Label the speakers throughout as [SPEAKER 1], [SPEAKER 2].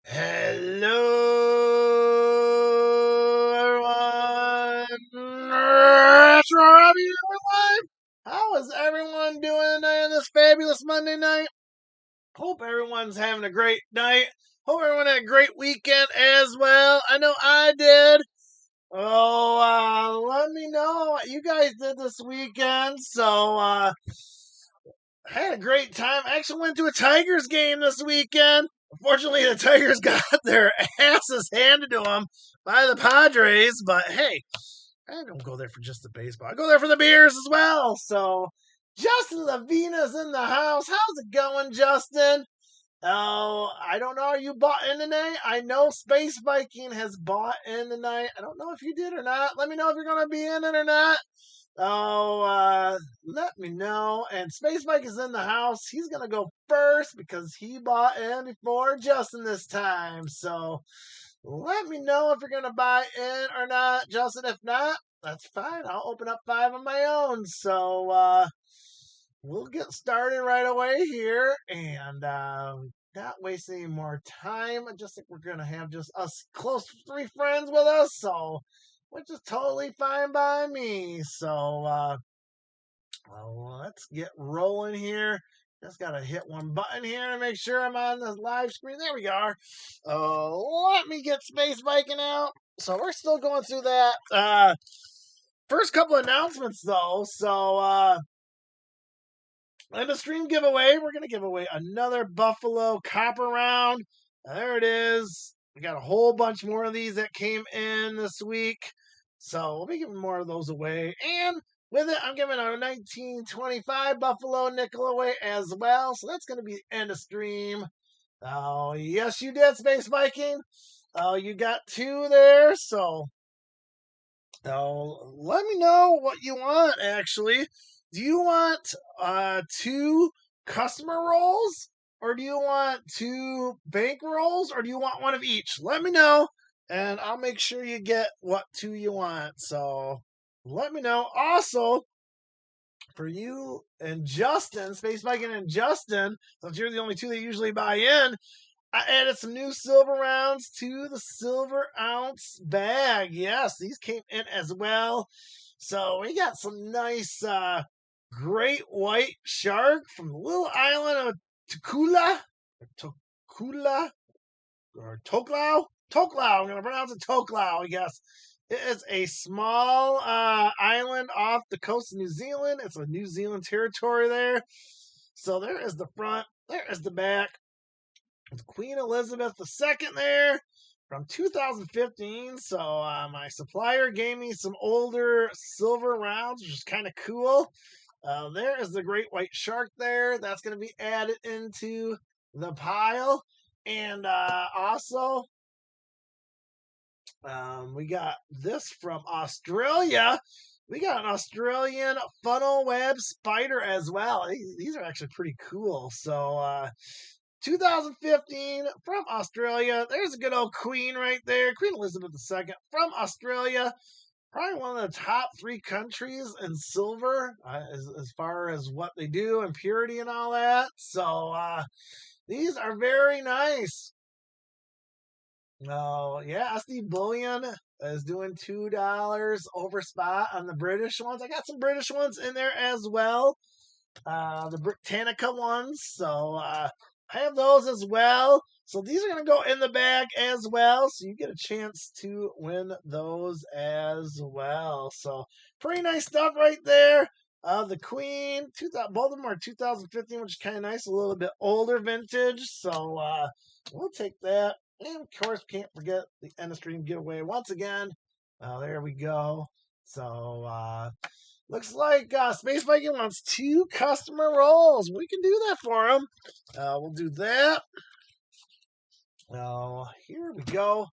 [SPEAKER 1] Hello, everyone. It's Robbie live. How is everyone doing tonight on this fabulous Monday night? Hope everyone's having a great night. Hope everyone had a great weekend as well. I know I did. Let me know what you guys did this weekend. I had a great time. I actually went to a Tigers game this weekend. Unfortunately, the Tigers got their asses handed to them by the Padres. But hey, I don't go there for just the baseball. I go there for the beers as well. So, Justin Lavina's in the house. How's it going, Justin? Oh, I don't know. Are you bought in tonight? I know Space Viking has bought in tonight. I don't know if you did or not. Let me know if you're going to be in it or not. Let me know. And Space Mike is in the house. He's gonna go first because he bought in before Justin this time. So let me know if you're gonna buy in or not, Justin. If not, that's fine. I'll open up 5 on my own. We'll get started right away here and not waste any more time. I just think we're gonna have just us close 3 friends with us, so which is totally fine by me. Let's get rolling here. Just gotta hit one button here to make sure I'm on the live screen. There we are. Let me get Space Viking out. So we're still going through that. First couple announcements though. In the stream giveaway, we're gonna give away another Buffalo Copper round. There it is. We got a whole bunch more of these that came in this week. So we'll be giving more of those away. And with it, I'm giving a 1925 Buffalo nickel away as well. So that's going to be the end of stream. Oh, yes, you did, Space Viking. Oh, you got 2 there. Let me know what you want, actually. Do you want 2 customer rolls? Or do you want 2 bank rolls? Or do you want one of each? Let me know, and I'll make sure you get what 2 you want. So let me know. Also, for you and Justin, Space Viking and Justin, since you're the only 2 that usually buy in, I added some new silver rounds to the silver ounce bag. Yes, these came in as well. So we got some nice great white shark from the little island of Tukula. Tukula or Toklau? Toklau. I'm going to pronounce it Toklau, I guess. It is a small island off the coast of New Zealand. It's a New Zealand territory there. So there is the front. There is the back. It's Queen Elizabeth II there from 2015. So my supplier gave me some older silver rounds, which is kind of cool. There is the great white shark there. That's going to be added into the pile. And also, we got this from Australia. We got an Australian funnel web spider as well. These are actually pretty cool. 2015 from Australia. There's a good old queen right there. Queen Elizabeth II from Australia. Probably one of the top 3 countries in silver as far as what they do and purity and all that. These are very nice. Oh, yeah, SD Bullion is doing $2 over spot on the British ones. I got some British ones in there as well. The Britannica ones. I have those as well. So these are going to go in the bag as well. So you get a chance to win those as well. So pretty nice stuff right there. The Queen, both of them are 2015, which is kind of nice. A little bit older vintage. We'll take that. And of course, can't forget the end of stream giveaway once again. There we go. Looks like Space Viking wants 2 customer rolls. We can do that for him. We'll do that. Here we go.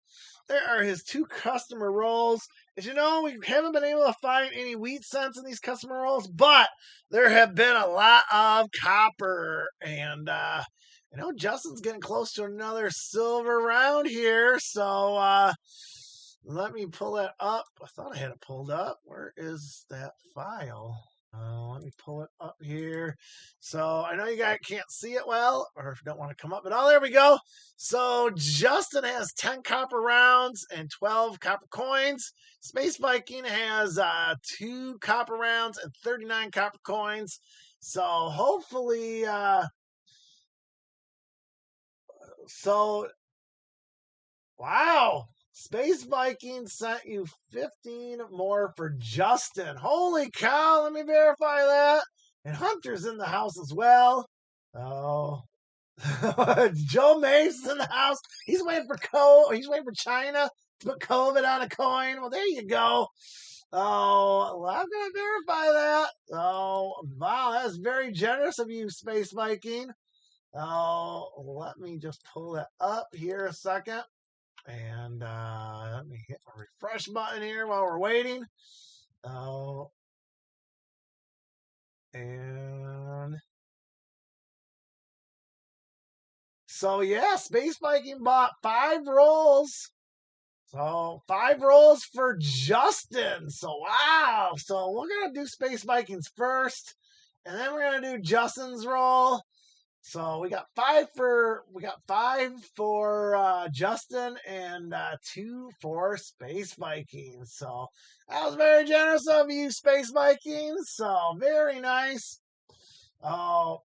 [SPEAKER 1] There are his 2 customer rolls. As you know, we haven't been able to find any wheat cents in these customer rolls, but there have been a lot of copper. And I know Justin's getting close to another silver round here. Let me pull that up. I thought I had it pulled up. Where is that file? Let me pull it up here. So I know you guys can't see it well, or if you don't want to come up, but oh, there we go. So Justin has 10 copper rounds and 12 copper coins. Space Viking has 2 copper rounds and 39 copper coins. So hopefully, so wow. Space Viking sent you 15 more for Justin. Holy cow, let me verify that. And Hunter's in the house as well. Oh. Joe Mace in the house. He's waiting for he's waiting for China to put COVID on a coin. Well, there you go. Oh, well, I'm gonna verify that. Oh, wow, that's very generous of you, Space Viking. Oh, let me just pull that up here a second. And let me hit the refresh button here while we're waiting. Oh, and so yeah, Space Viking bought 5 rolls. So 5 rolls for Justin. So wow. So we're gonna do Space Vikings first, and then we're gonna do Justin's roll. So we got 5 for Justin and 2 for Space Vikings. So that was very generous of you, Space Vikings. So very nice. Oh,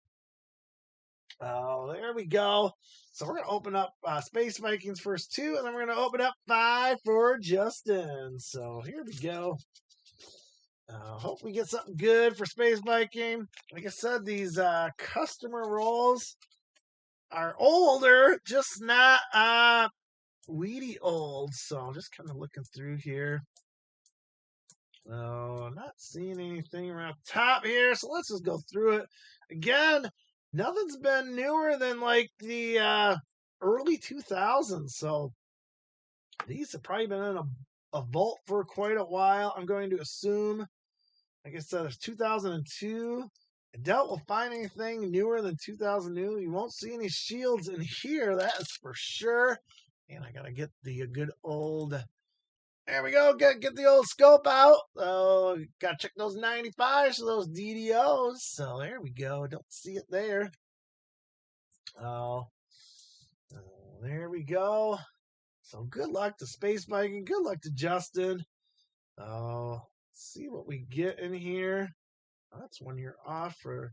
[SPEAKER 1] oh, there we go. So we're gonna open up Space Vikings first 2, and then we're gonna open up 5 for Justin. So here we go. Hope we get something good for Space Viking. Like I said, these customer rolls are older, just not weedy old. So I'm just kind of looking through here. I'm not seeing anything around top here, so let's just go through it. Again, nothing's been newer than like the early 2000s, so these have probably been in a vault for quite a while. I'm going to assume, like I said, it's 2002. I doubt we'll find anything newer than 2002. You won't see any shields in here, that's for sure. And I gotta get the good old. There we go. Get the old scope out. Oh, gotta check those 95s for those DDOs. So there we go. Don't see it there. Oh, there we go. So good luck to Space Viking. Good luck to Justin. Oh, let's see what we get in here. That's when you're off for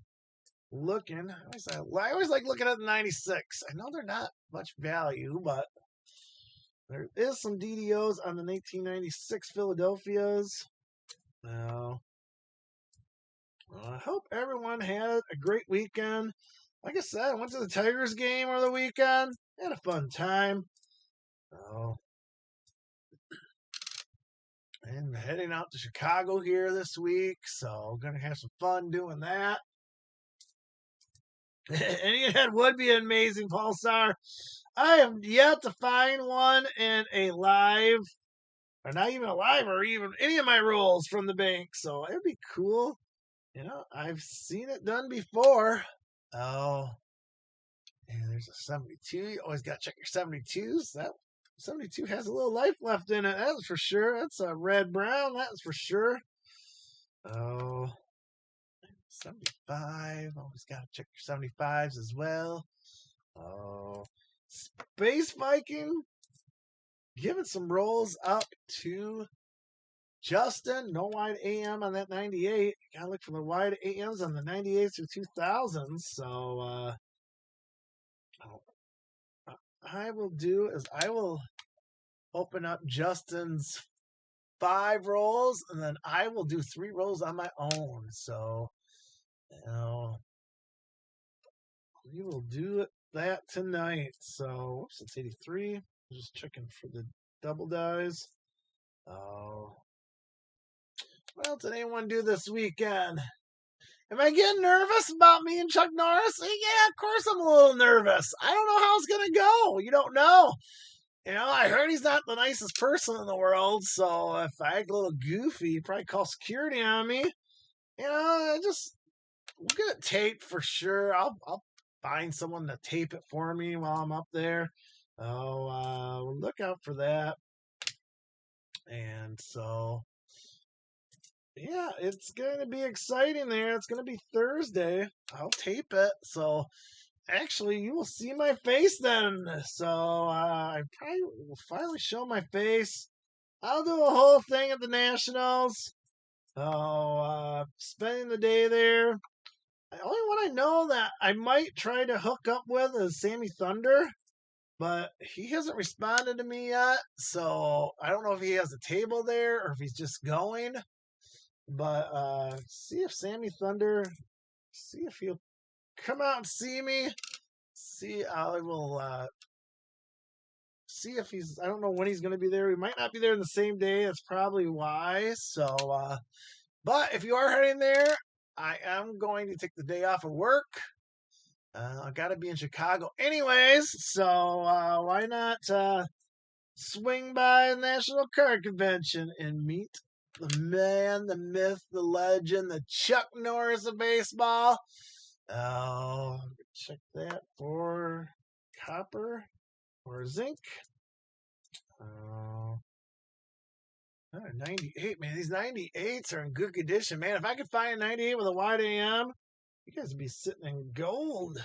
[SPEAKER 1] looking. I always like looking at the 96. I know they're not much value, but there is some DDOs on the 1996 Philadelphias. Now, I hope everyone had a great weekend. Like I said, I went to the Tigers game over the weekend. Had a fun time. Oh, and heading out to Chicago here this week, so gonna have some fun doing that. Any head would be amazing, Pulsar. I have yet to find one in a live, or not even a live, or even any of my rolls from the bank. So it'd be cool. I've seen it done before. Oh, and there's a 72. You always got to check your 72s. That 72 has a little life left in it. That's for sure. That's a red brown. That's for sure. Oh, 75. Always got to check your 75s as well. Oh, Space Viking giving some rolls up to Justin. No wide AM on that 98. Gotta look for the wide AMs on the 98 through 2000s. So I will do is I will open up Justin's 5 rolls, and then I will do 3 rolls on my own. So we will do that tonight. So whoops, it's 83. I'm just checking for the double dies. Oh, what else did anyone do this weekend? Am I getting nervous about me and Chuck Norris? Yeah, of course I'm a little nervous. I don't know how it's going to go. You don't know. I heard he's not the nicest person in the world, so if I act a little goofy, he'd probably call security on me. We'll get it taped for sure. I'll find someone to tape it for me while I'm up there. Look out for that. And so yeah, it's going to be exciting there. It's going to be Thursday. I'll tape it. So actually, you will see my face then. So I probably will finally show my face. I'll do a whole thing at the Nationals. So spending the day there. The only one I know that I might try to hook up with is Sammy Thunder, but he hasn't responded to me yet. So I don't know if he has a table there or if he's just going. But see if Sammy Thunder, see if he'll come out and see me. See, I will see if he's. I don't know when he's going to be there. He might not be there the same day. That's probably why. So, but if you are heading there, I am going to take the day off of work. I got to be in Chicago anyways. So why not swing by the National Card Convention and meet the man, the myth, the legend, the Chuck Norris of baseball. Oh, check that for copper or zinc. Oh, 98, man. These 98s are in good condition, man. If I could find a 98 with a wide AM, you guys would be sitting in gold.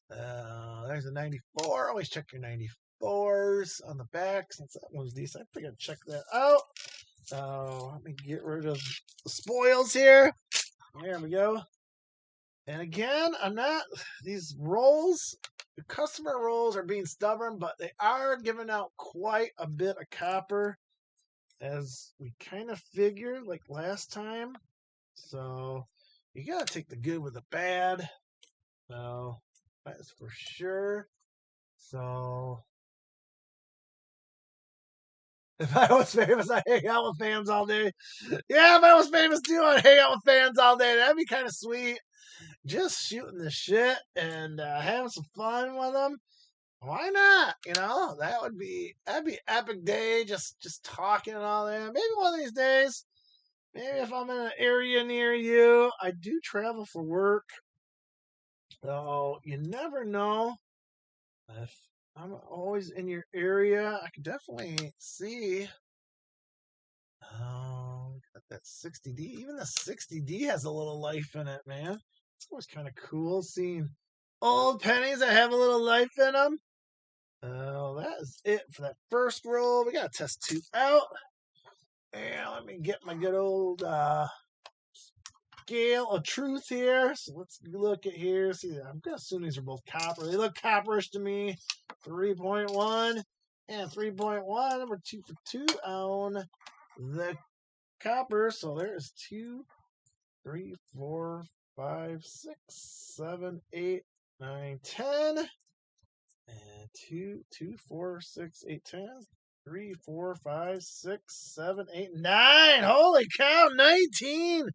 [SPEAKER 1] There's a 94. Always check your 94s on the back since that one's decent. I think I'd check that out. So let me get rid of the spoils here. There we go. And again, I'm not, these rolls, the customer rolls are being stubborn, but they are giving out quite a bit of copper as we kind of figured like last time. So you got to take the good with the bad. So that's for sure. So if I was famous, I'd hang out with fans all day. Yeah, if I was famous too, I'd hang out with fans all day. That'd be kind of sweet. Just shooting the shit and having some fun with them. Why not? You know, that'd be epic day. Just talking and all that. Maybe one of these days. Maybe if I'm in an area near you, I do travel for work. So you never know. If I'm always in your area, I can definitely see. Oh, got that 60D. Even the 60D has a little life in it, man. It's always kind of cool seeing old pennies that have a little life in them. Oh, that is it for that first roll. We got to test two out. And let me get my good old scale of truth here. So let's look at here. See, I'm going to assume these are both copper. They look copperish to me. 3.1 and 3.1. We're 2 for 2 on the copper. So there's 2, 3, 4, 5, 6, 7, 8, 9, 10. And 2, 2, 4, 6, 8, 10. 3, 4, 5, 6, 7, 8, 9. Holy cow, 19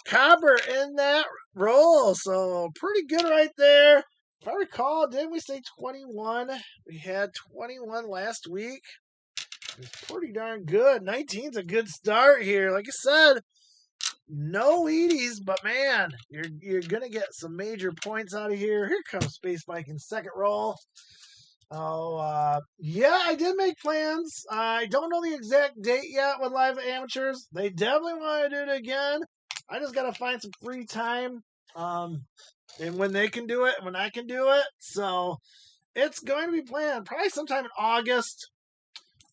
[SPEAKER 1] copper in that roll. So pretty good right there. If I recall, didn't we say 21? We had 21 last week. It's pretty darn good. 19's a good start here. Like I said, no Wheaties, but man, you're gonna get some major points out of here. Here comes Space Mike in second roll. Oh, yeah, I did make plans. I don't know the exact date yet with Live Amateurs. They definitely want to do it again. I just got to find some free time. And when they can do it, when I can do it. So it's going to be planned probably sometime in August.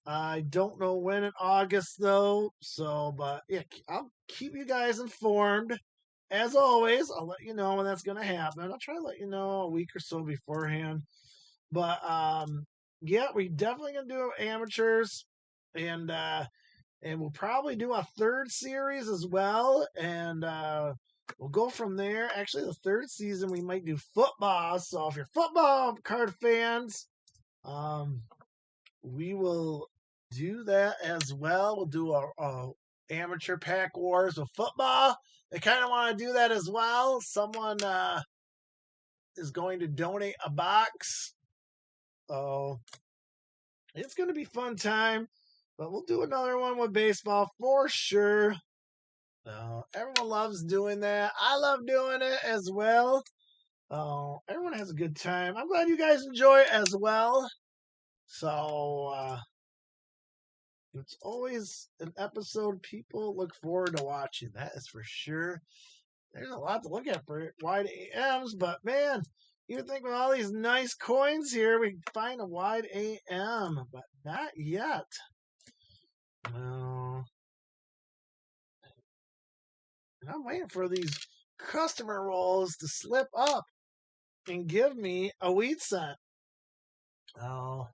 [SPEAKER 1] I don't know when in August, though. So, but yeah, I'll keep you guys informed. As always, I'll let you know when that's going to happen. I'll try to let you know a week or so beforehand. But yeah, we definitely gonna do amateurs, and we'll probably do a third series as well, and we'll go from there. Actually, the third season we might do football. So if you're football card fans, we will do that as well. We'll do a amateur pack wars with football. They kind of want to do that as well. Someone is going to donate a box. Oh, it's going to be fun time, but we'll do another one with baseball for sure. Everyone loves doing that. I love doing it as well. Everyone has a good time. I'm glad you guys enjoy it as well. So, It's always an episode people look forward to watching. That is for sure. There's a lot to look at for wide AMs, but man, you would think with all these nice coins here, we can find a wide AM, but not yet. No. I'm waiting for these customer rolls to slip up and give me a wheat cent. Oh.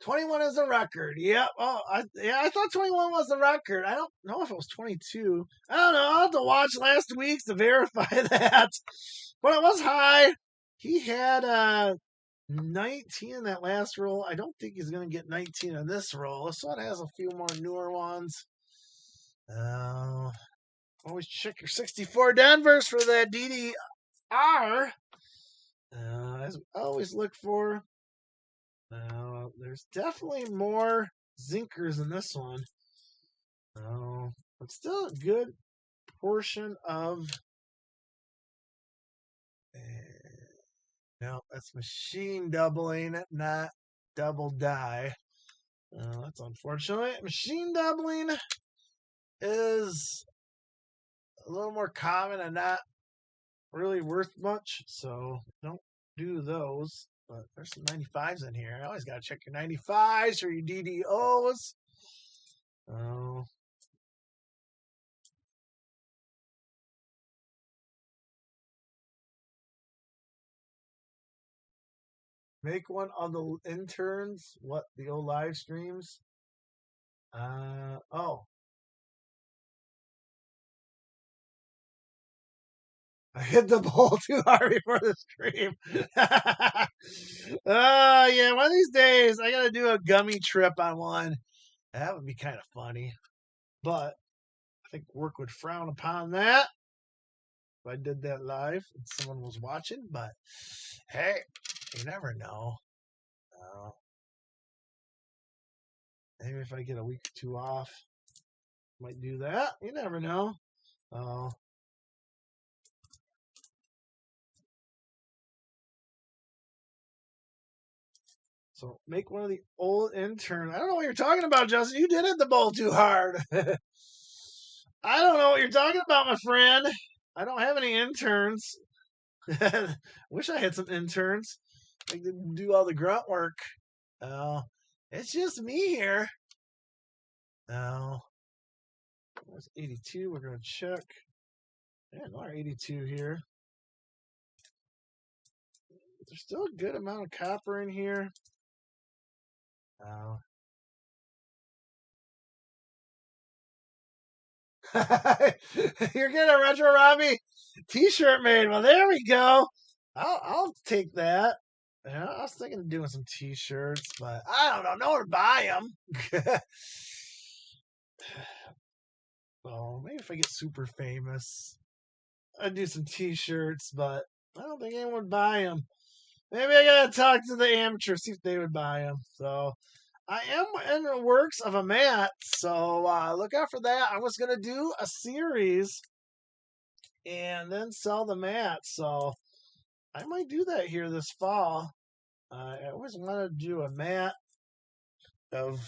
[SPEAKER 1] 21 is the record. Yep. Oh, I thought 21 was the record. I don't know if it was 22. I don't know. I'll have to watch last week's to verify that. But it was high. He had 19 in that last roll. I don't think he's going to get 19 in this roll. So it has a few more newer ones. Always check your 64 Denvers for that DDR. As we always look for. There's definitely more zinkers in this one. But still a good portion of. No, that's machine doubling, not double die. That's unfortunate. Machine doubling is a little more common and not really worth much, so don't do those. But there's some 95s in here. I always got to check your 95s or your DDOs. Make one of the interns. What, the old live streams? Oh. I hit the ball too hard before the stream. Yeah, one of these days I gotta do a gummy trip on one. That would be kind of funny. But I think work would frown upon that if I did that live and someone was watching. But hey, you never know. Maybe if I get a week or two off, might do that. You never know. So make one of the old interns. I don't know what you're talking about, Justin. You did hit the ball too hard. I don't know what you're talking about, my friend. I don't have any interns. Wish I had some interns. They could do all the grunt work. It's just me here. There's 82. We're going to check. Yeah, another 82 here. There's still a good amount of copper in here. You're getting a Retro Robbie t-shirt made. Well, there we go. I'll take that. Yeah, I was thinking of doing some t-shirts, but I don't know. No one would buy them. Well, maybe if I get super famous, I'd do some t-shirts, but I don't think anyone would buy them. Maybe I gotta talk to the amateurs, see if they would buy them. So I am in the works of a mat, so look out for that. I was gonna do a series and then sell the mat, so I might do that here this fall. I always wanted to do a mat of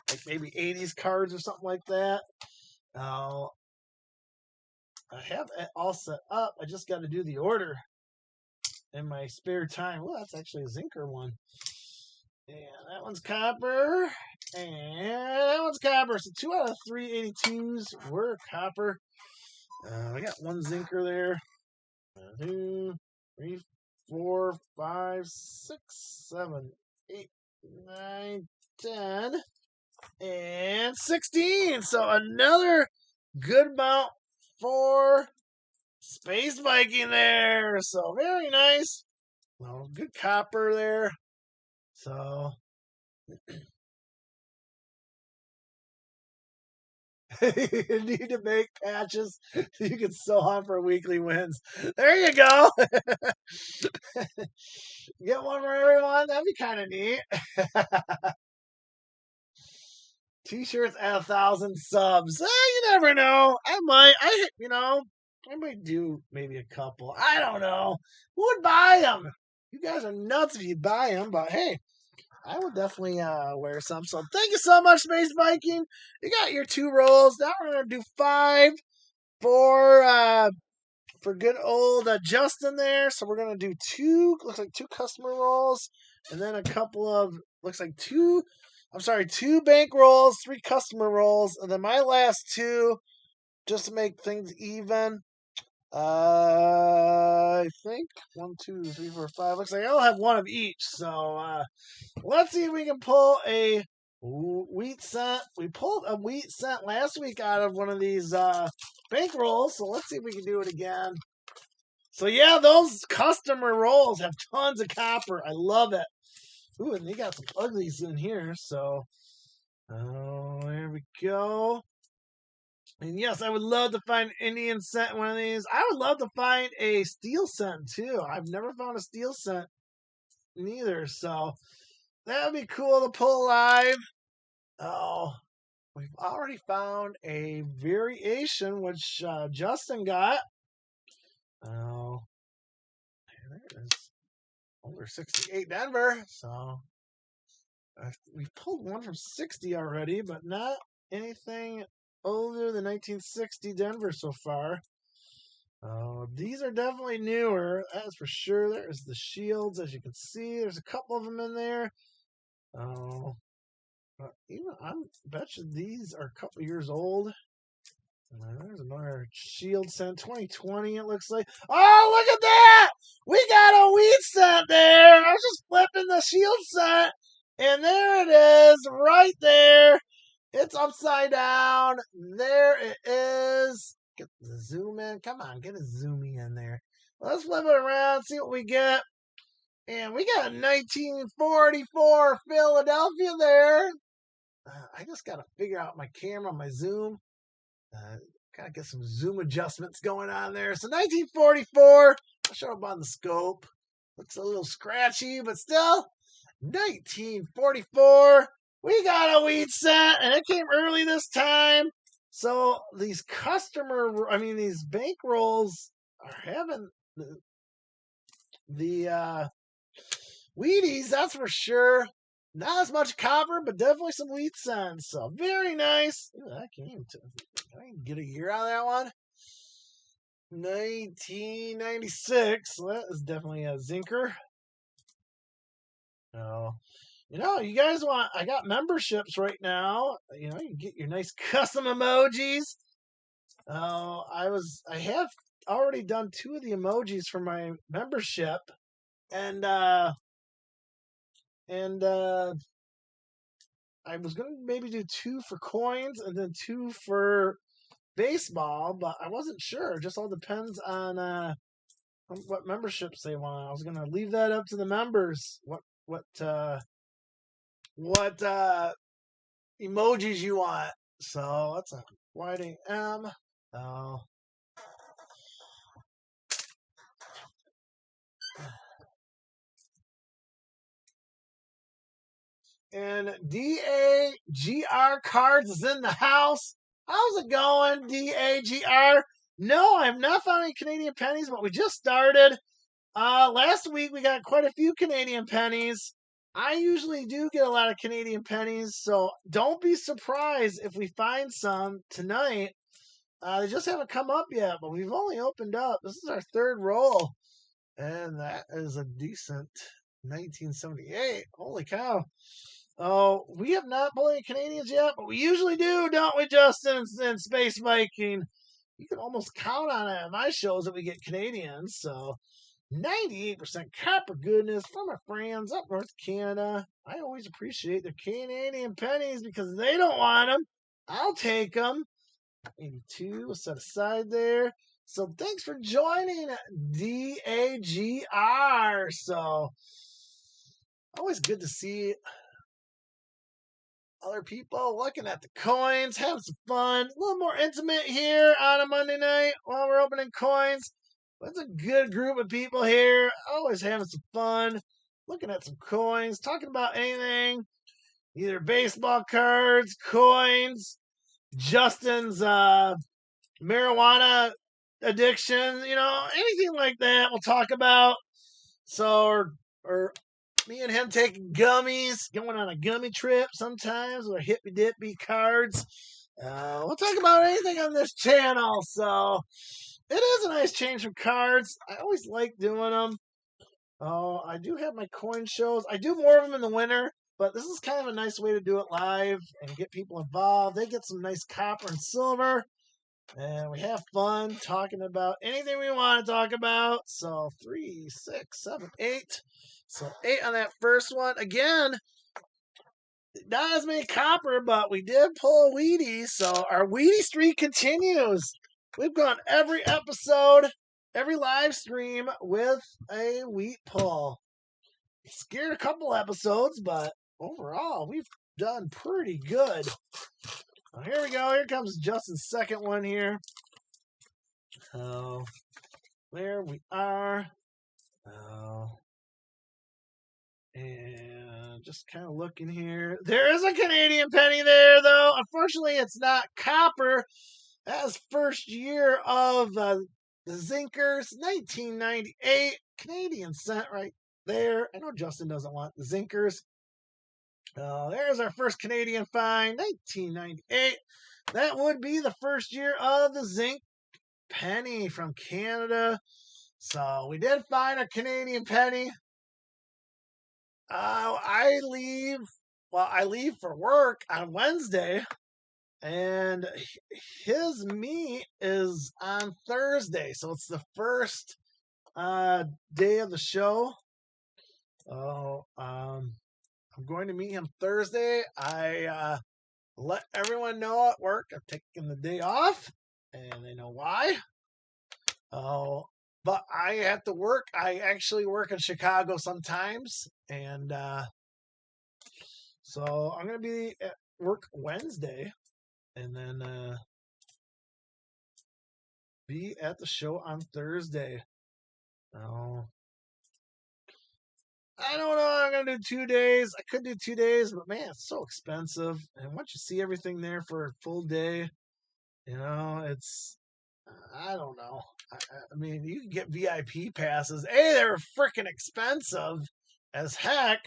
[SPEAKER 1] like maybe 80s cards or something like that. I have it all set up. I just got to do the order in my spare time. Well, that's actually a Zinker one. And that one's copper. And that one's copper. So 2 out of 3 82s were copper. I got one Zinker there. 2, 3, 4, 5, 6, 7, 8, 9, 10, and 16. So another good amount for Space Viking there. So very nice. Well, good copper there. So you need to make patches so you can sew on for weekly wins. There you go. Get one for everyone. That'd be kind of neat. T-shirts at 1,000 subs. You never know. I might do maybe a couple. I don't know. Who would buy them? You guys are nuts if you buy them, but hey, I would definitely wear some. So thank you so much, Space Viking. You got your 2 rolls. Now we're gonna do 5 for good old Justin there. So we're gonna do 2. Looks like 2 customer rolls, and then a couple of looks like 2. I'm sorry, 2 bank rolls, 3 customer rolls, and then my last 2 just to make things even. I think 1, 2, 3, 4, 5. Looks like I'll have 1 of each. So let's see if we can pull a wheat cent. We pulled a wheat cent last week out of one of these bank rolls. So let's see if we can do it again. So yeah, those customer rolls have tons of copper. I love it. Ooh, and they got some uglies in here. So there we go. And yes, I would love to find Indian cent in one of these. I would love to find a steel cent too. I've never found a steel cent neither. So that would be cool to pull live. Oh, we've already found a variation which Justin got. Oh, there it is. Over 68 Denver. So we pulled one from 60 already, but not anything older than 1960 Denver so far. These are definitely newer, that's for sure. There's the shields, as you can see. There's a couple of them in there. I bet you these are a couple years old. There's another shield cent, 2020. It looks like. Oh, look at that! We got a wheat cent there. I was just flipping the shield cent, and there it is, right there. It's upside down. There it is. Get the zoom in. Come on, get a zoomy in there. Let's flip it around, see what we get. And we got 1944 Philadelphia there. I just got to figure out my camera, my zoom. Gotta get some zoom adjustments going on there. So 1944. I'll show up on the scope. Looks a little scratchy, but still. 1944. We got a wheat cent, and it came early this time. So these these bank rolls are having the Wheaties, that's for sure. Not as much copper, but definitely some wheat cents. So very nice. Ooh, can I get a year out of that one? 1996. So that is definitely a zinker. Oh, you guys I got memberships right now. You can get your nice custom emojis. I have already done 2 of the emojis for my membership, and I was going to maybe do 2 for coins and then 2 for baseball, but I wasn't sure. It just all depends on what memberships they want. I was going to leave that up to the members. What emojis you want. So that's a white AM. Oh. And DAGR Cards is in the house. How's it going, DAGR? No, I have not found any Canadian pennies, but we just started. Last week we got quite a few Canadian pennies. I usually do get a lot of Canadian pennies, so don't be surprised if we find some tonight. They just haven't come up yet, but we've only opened up. This is our 3rd roll, and that is a decent 1978. Holy cow. Oh, we have not pulled any Canadians yet, but we usually do, don't we, Justin and Space Viking? You can almost count on it at my shows that we get Canadians, so 98% copper goodness from our friends up north Canada. I always appreciate their Canadian pennies because they don't want them. I'll take them. 82 set aside there. So thanks for joining DAGR. So always good to see other people looking at the coins, having some fun. A little more intimate here on a Monday night while we're opening coins. But it's a good group of people here. Always having some fun, looking at some coins, talking about anything. Either baseball cards, coins, Justin's marijuana addiction, anything like that we'll talk about. So, or Me and him taking gummies, going on a gummy trip sometimes with hippy dippy cards. We'll talk about anything on this channel, so it is a nice change from cards. I always like doing them. Oh, I do have my coin shows. I do more of them in the winter, but this is kind of a nice way to do it live and get people involved. They get some nice copper and silver, and we have fun talking about anything we want to talk about. So 3, 6, 7, 8. So 8 on that first one. Again, not as many copper, but we did pull a Wheatie, so our Wheatie streak continues. We've gone every episode, every live stream with a wheat pull. Scared a couple episodes, but overall, we've done pretty good. Well, here we go. Here comes Justin's second one here. Oh, there we are. Oh. And just kind of looking here. There is a Canadian penny there, though. Unfortunately, it's not copper. That's first year of the Zinkers, 1998. Canadian cent right there. I know Justin doesn't want the Zinkers. There's our first Canadian find, 1998. That would be the first year of the Zink penny from Canada. So we did find a Canadian penny. I leave for work on Wednesday, and his meet is on Thursday, so it's the first day of the show. I'm going to meet him Thursday. I let everyone know at work I'm taking the day off, and they know why. But I have to work. I actually work in Chicago sometimes, and so I'm going to be at work Wednesday, and then be at the show on Thursday. I don't know. I'm going to do 2 days. I could do 2 days, but man, it's so expensive. And once you see everything there for a full day, it's, I don't know. I mean, you can get VIP passes. They're freaking expensive as heck.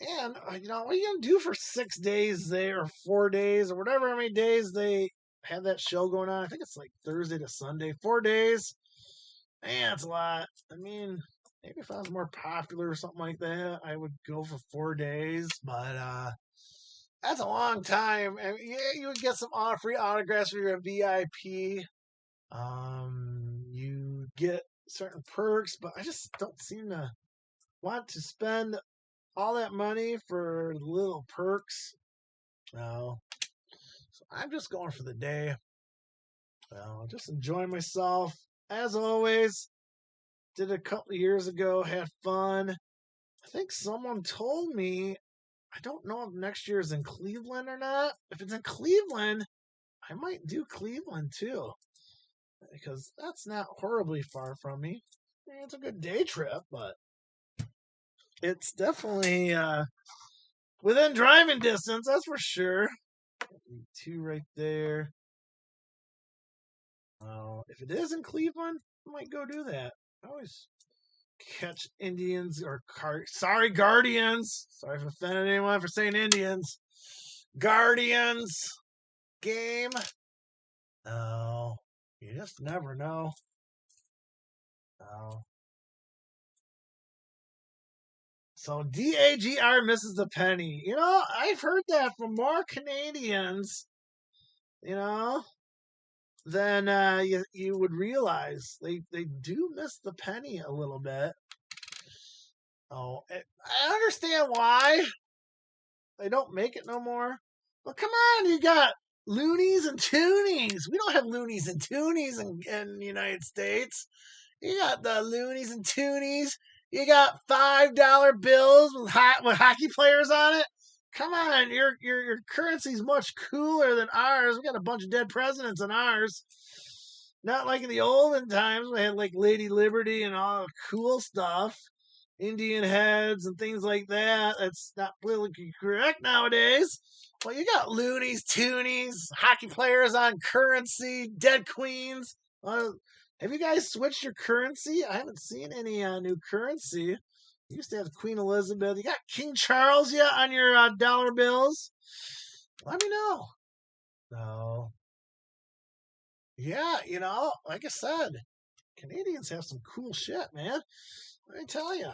[SPEAKER 1] And, what are you going to do for 6 days there, or 4 days, or whatever how many days they have that show going on? I think it's like Thursday to Sunday. 4 days. Man, it's a lot. I mean, maybe if I was more popular or something like that, I would go for 4 days. But that's a long time. And yeah, you would get some free autographs if you're a VIP. You get certain perks, but I just don't seem to want to spend all that money for little perks. No. So I'm just going for the day. Just enjoying myself. As always, did it a couple of years ago, had fun. I think someone told me, I don't know if next year is in Cleveland or not. If it's in Cleveland, I might do Cleveland too, because that's not horribly far from me. It's a good day trip, but it's definitely within driving distance, that's for sure. 2 right there. If it is in Cleveland, I might go do that. I always catch Indians or Guardians. Sorry if I offended anyone for saying Indians. Guardians game. Oh, you just never know. Oh. So DAGR misses the penny. I've heard that from more Canadians, than you would realize. They do miss the penny a little bit. I understand why they don't make it no more. But come on, you got loonies and toonies. We don't have loonies and toonies in the United States. You got the loonies and toonies. You got $5 bills with hockey players on it. Come on, your currency's much cooler than ours. We got a bunch of dead presidents in ours. Not like in the olden times we had like Lady Liberty and all the cool stuff. Indian heads and things like that. That's not politically correct nowadays. Well, you got loonies, toonies, hockey players on currency, dead queens. Have you guys switched your currency? I haven't seen any new currency. You used to have Queen Elizabeth. You got King Charles yet on your dollar bills? Let me know. So, yeah, like I said, Canadians have some cool shit, man. Let me tell you.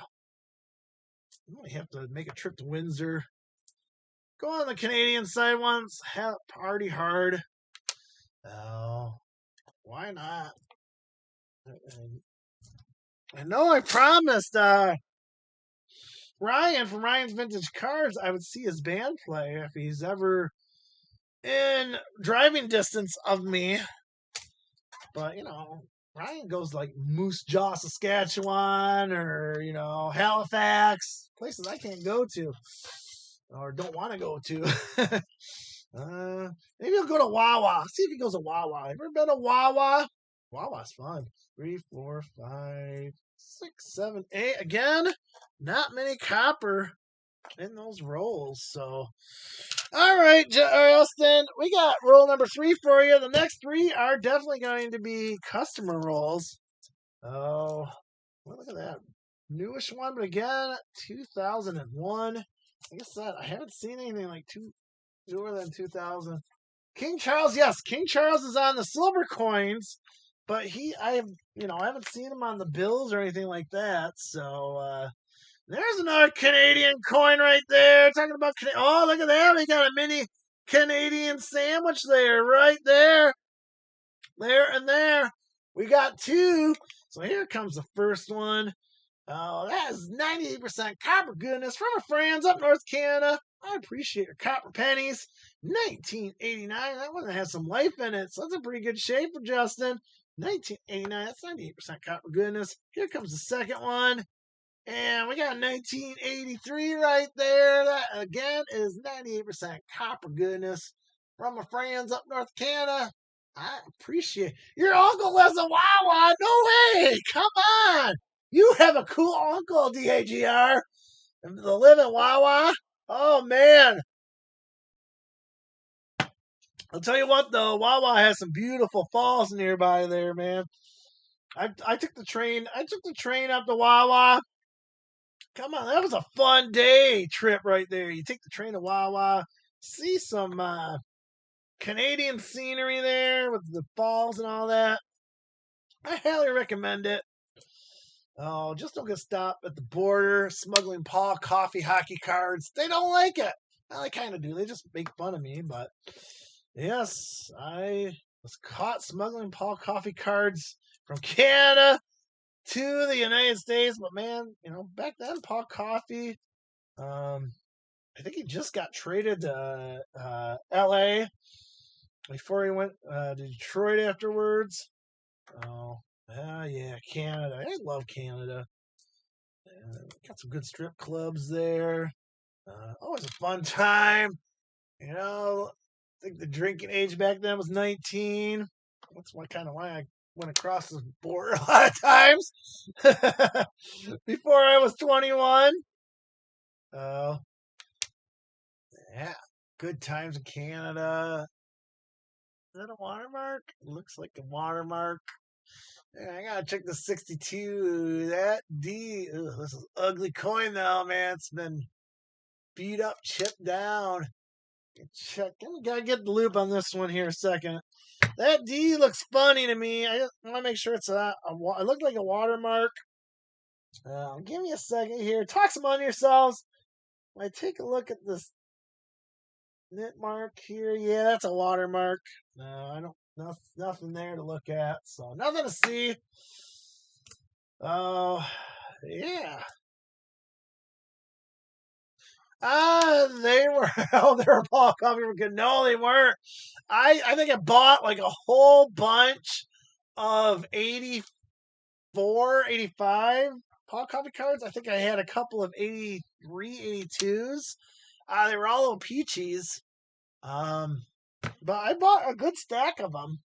[SPEAKER 1] You might have to make a trip to Windsor. Go on the Canadian side once. Have party hard. Oh, why not? I know I promised Ryan from Ryan's Vintage Cars I would see his band play if he's ever in driving distance of me. But, Ryan goes like Moose Jaw, Saskatchewan, or, Halifax, places I can't go to or don't want to go to. Maybe he'll go to Wawa. See if he goes to Wawa. Ever been to Wawa? Wawa's fun. 3, 4, 5, 6, 7, 8. Again, not many copper in those rolls. So, all right, Justin, we got roll number 3 for you. The next 3 are definitely going to be customer rolls. Oh, well, look at that. Newish one, but again, 2001. Like I said, I haven't seen anything like newer than 2000. King Charles, yes, King Charles is on the silver coins, but I haven't seen him on the bills or anything like that. So there's another Canadian coin right there. Talking about oh, look at that, we got a mini Canadian sandwich there, right there, and there. We got 2. So here comes the first one. Oh, that is 98% copper goodness from our friends up North Canada. I appreciate your copper pennies. 1989. That one has some life in it, so that's a pretty good shape for Justin. 1989. That's 98% copper goodness. Here comes the second one. And we got 1983 right there. That, again, is 98% copper goodness from my friends up North Canada. I appreciate it. Your uncle lives in Wawa. No way. Come on. You have a cool uncle, DAGR. The live in Wawa. Oh, man. I'll tell you what, though. Wawa has some beautiful falls nearby there, man. I took the train. Up to Wawa. Come on, that was a fun day trip right there. You take the train to Wawa, see some Canadian scenery there with the falls and all that. I highly recommend it. Oh, just don't get stopped at the border smuggling Paul coffee hockey cards. They don't like it. Well, they kind of do. They just make fun of me. But yes, I was caught smuggling Paul coffee cards from Canada to the United States. But man, back then, Paul Coffee, I think he just got traded to LA before he went to Detroit afterwards. Oh, yeah, Canada. I love Canada. Got some good strip clubs there. Always a fun time. I think the drinking age back then was 19. That's why I went across the border a lot of times before I was 21. Oh, yeah. Good times in Canada. Is that a watermark? Looks like a watermark. Yeah, I gotta check the 62. That D. Ugh, this is ugly coin though, man. It's been beat up, chipped down. Check. I gotta get the loop on this one here a second. That D looks funny to me. I just want to make sure it's it looked like a watermark. Give me a second here. Talk some on yourselves. When I take a look at this knit mark here, yeah, that's a watermark. No, I don't. Nothing there to look at. So nothing to see. Oh, yeah. They were they were Paul Coffee for good. No, they weren't. I think I bought like a whole bunch of 84, 85 Paul Coffee cards. I think I had a couple of 83, 82s. They were all little peaches. But I bought a good stack of them.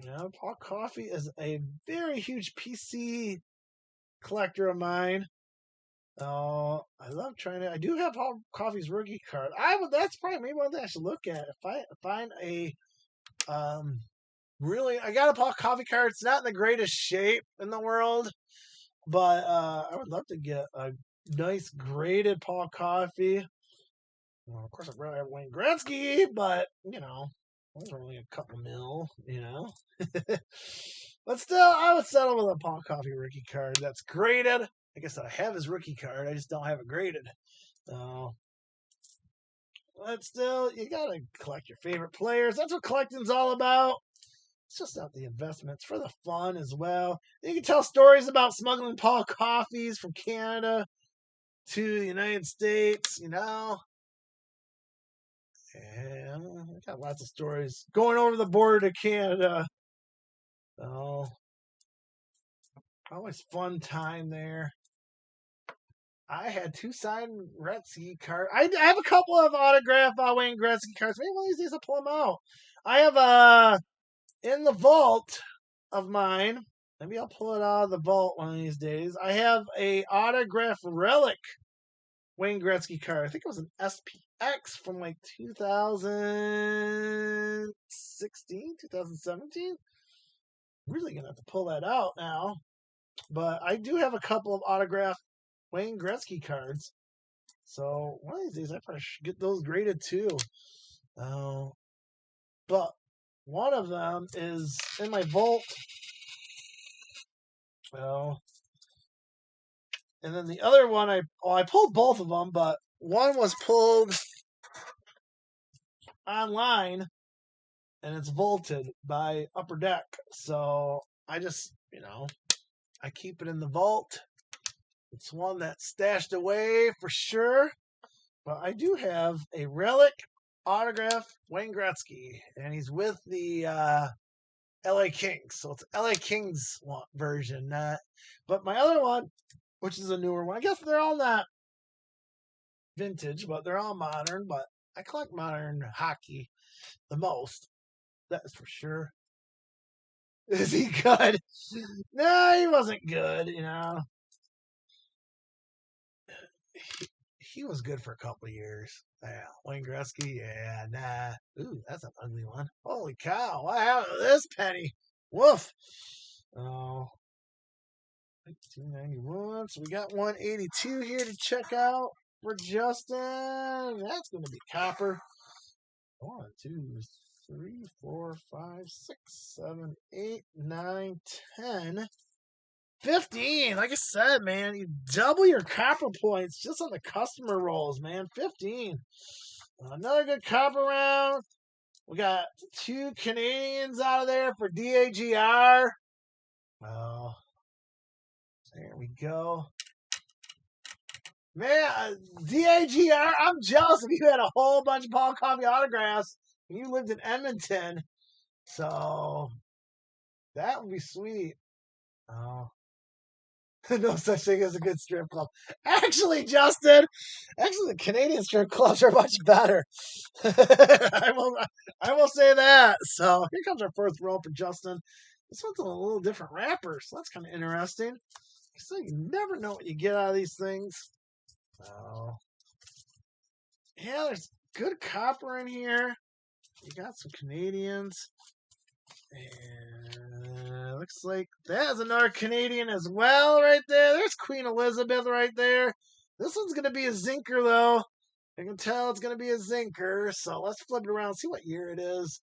[SPEAKER 1] Paul Coffee is a very huge PC collector of mine. Oh, I love trying to. I do have Paul Coffee's rookie card. That's probably maybe one thing I should look at. If I find a really, I got a Paul Coffee card. It's not in the greatest shape in the world. But I would love to get a nice graded Paul Coffey. Well, of course, I'd rather have Wayne Gretzky, but those are only a couple mil, But still, I would settle with a Paul Coffey rookie card that's graded. Like I said, I have his rookie card, I just don't have it graded. So, but still, you gotta collect your favorite players. That's what collecting's all about. It's just not the investments for the fun as well. You can tell stories about smuggling Paul Coffeys from Canada to the United States, And I got lots of stories going over the border to Canada. So always fun time there. I had 2 signed Gretzky cards. I have a couple of autograph Wayne Gretzky cards. Maybe one of these days I'll pull them out. I have in the vault of mine. Maybe I'll pull it out of the vault one of these days. I have a autograph relic Wayne Gretzky card. I think it was an SPX from like 2016, 2017. Really gonna have to pull that out now. But I do have a couple of autographed Wayne Gretzky cards. So one of these days I probably should get those graded too. But one of them is in my vault. Well, and then the other one, I pulled both of them, but one was pulled online, and it's vaulted by Upper Deck. So I just, I keep it in the vault. It's one that's stashed away for sure. But I do have a relic autograph Wayne Gretzky, and he's with the LA Kings. So it's LA Kings version. But my other one, which is a newer one, I guess they're all not vintage, but they're all modern. But I collect modern hockey the most. That's for sure. Is he good? No, he wasn't good, He was good for a couple of years. Yeah, Wayne Gretzky, yeah, nah. Ooh, that's an ugly one. Holy cow, what happened to this penny? Woof. Oh, 1991. So we got 182 here to check out for Justin. That's going to be copper. 1, 2, 3, 4, 5, 6, 7, 8, 9, 10, 15. Like I said, man, you double your copper points just on the customer rolls, man. 15. Another good copper round. We got 2 Canadians out of there for DAGR. Oh, there we go. Man, DAGR, I'm jealous if you had a whole bunch of Paul Coffey autographs and you lived in Edmonton. So that would be sweet. Oh. No such thing as a good strip club. Actually, Justin, the Canadian strip clubs are much better. I will say that. So here comes our first roll for Justin. This one's a little different wrapper, so that's kind of interesting. So you never know what you get out of these things. Oh, yeah, there's good copper in here. You got some Canadians. And looks like that is another Canadian as well right there. There's Queen Elizabeth right there. This one's going to be a zinker, though. I can tell it's going to be a zinker. So let's flip it around and see what year it is.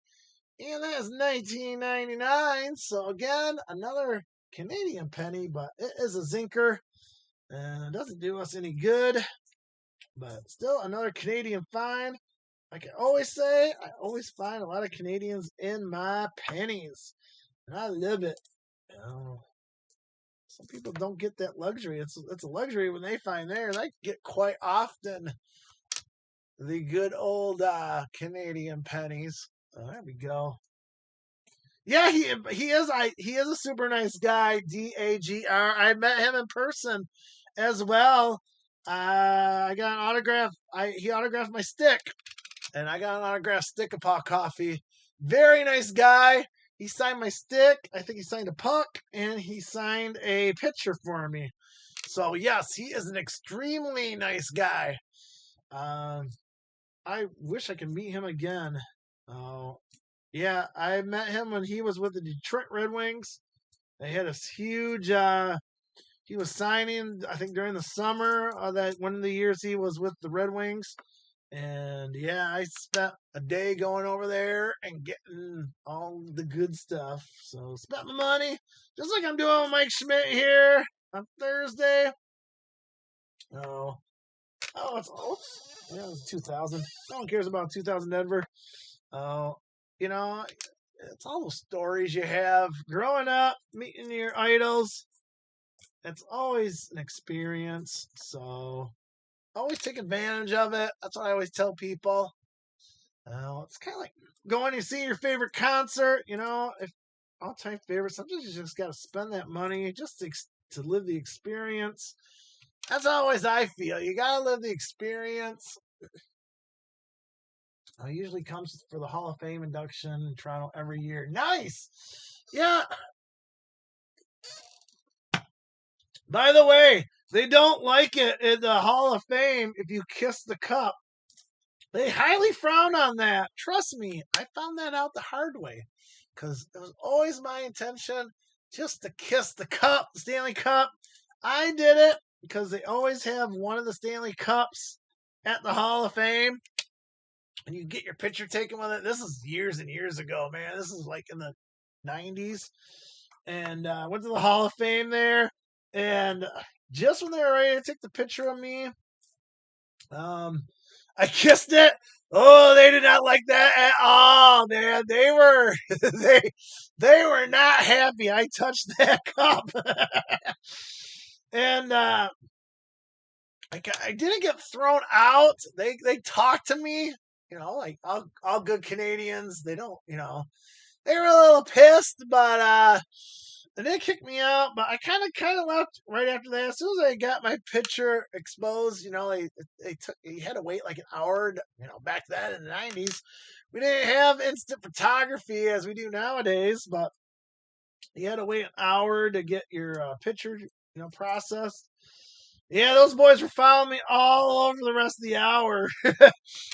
[SPEAKER 1] And that is 1999. So again, another Canadian penny, but it is a zinker. And it doesn't do us any good. But still another Canadian find. Like I always say, I always find a lot of Canadians in my pennies. And I love it. Some people don't get that luxury. It's a luxury when they find theirs. I get quite often the good old Canadian pennies. There we go. Yeah, he is. He is a super nice guy. DAGR. I met him in person as well. I got an autograph. He autographed my stick, and I got an autographed stick of Paul Coffey. Very nice guy. He signed my stick. I think he signed a puck, and he signed a picture for me. So yes, he is an extremely nice guy. I wish I could meet him again. Oh, yeah, I met him when he was with the Detroit Red Wings. They had a huge He was signing, I think, during the summer. That one of the years he was with the Red Wings. And yeah, I spent a day going over there and getting all the good stuff. So spent my money, just like I'm doing with Mike Schmidt here on Thursday. Oh, it's yeah, it's 2000. No one cares about 2000 Denver. Oh, you know, it's all those stories you have growing up, meeting your idols. It's always an experience. So always take advantage of it. That's what I always tell people. It's kind of like going and seeing your favorite concert. If all-time favorite, sometimes you just got to spend that money just to live the experience. That's always I feel. You got to live the experience. I usually comes for the Hall of Fame induction in Toronto every year. Nice. Yeah. By the way, they don't like it in the Hall of Fame if you kiss the cup. They highly frown on that. Trust me, I found that out the hard way. Because it was always my intention just to kiss the cup, the Stanley Cup. I did it because they always have one of the Stanley Cups at the Hall of Fame. And you get your picture taken with it. This is years and years ago, man. This is like in the 90s. And went to the Hall of Fame there. And just when they were ready to take the picture of me, I kissed it. Oh, they did not like that at all, man. They were they were not happy. I touched that cup, and I didn't get thrown out. They talked to me, like all good Canadians. They don't, they were a little pissed, but they didn't kick me out. But I kind of left right after that. As soon as I got my picture exposed, they had to wait like an hour. Back then in the 90s, we didn't have instant photography as we do nowadays. But you had to wait an hour to get your picture, processed. Yeah, those boys were following me all over the rest of the hour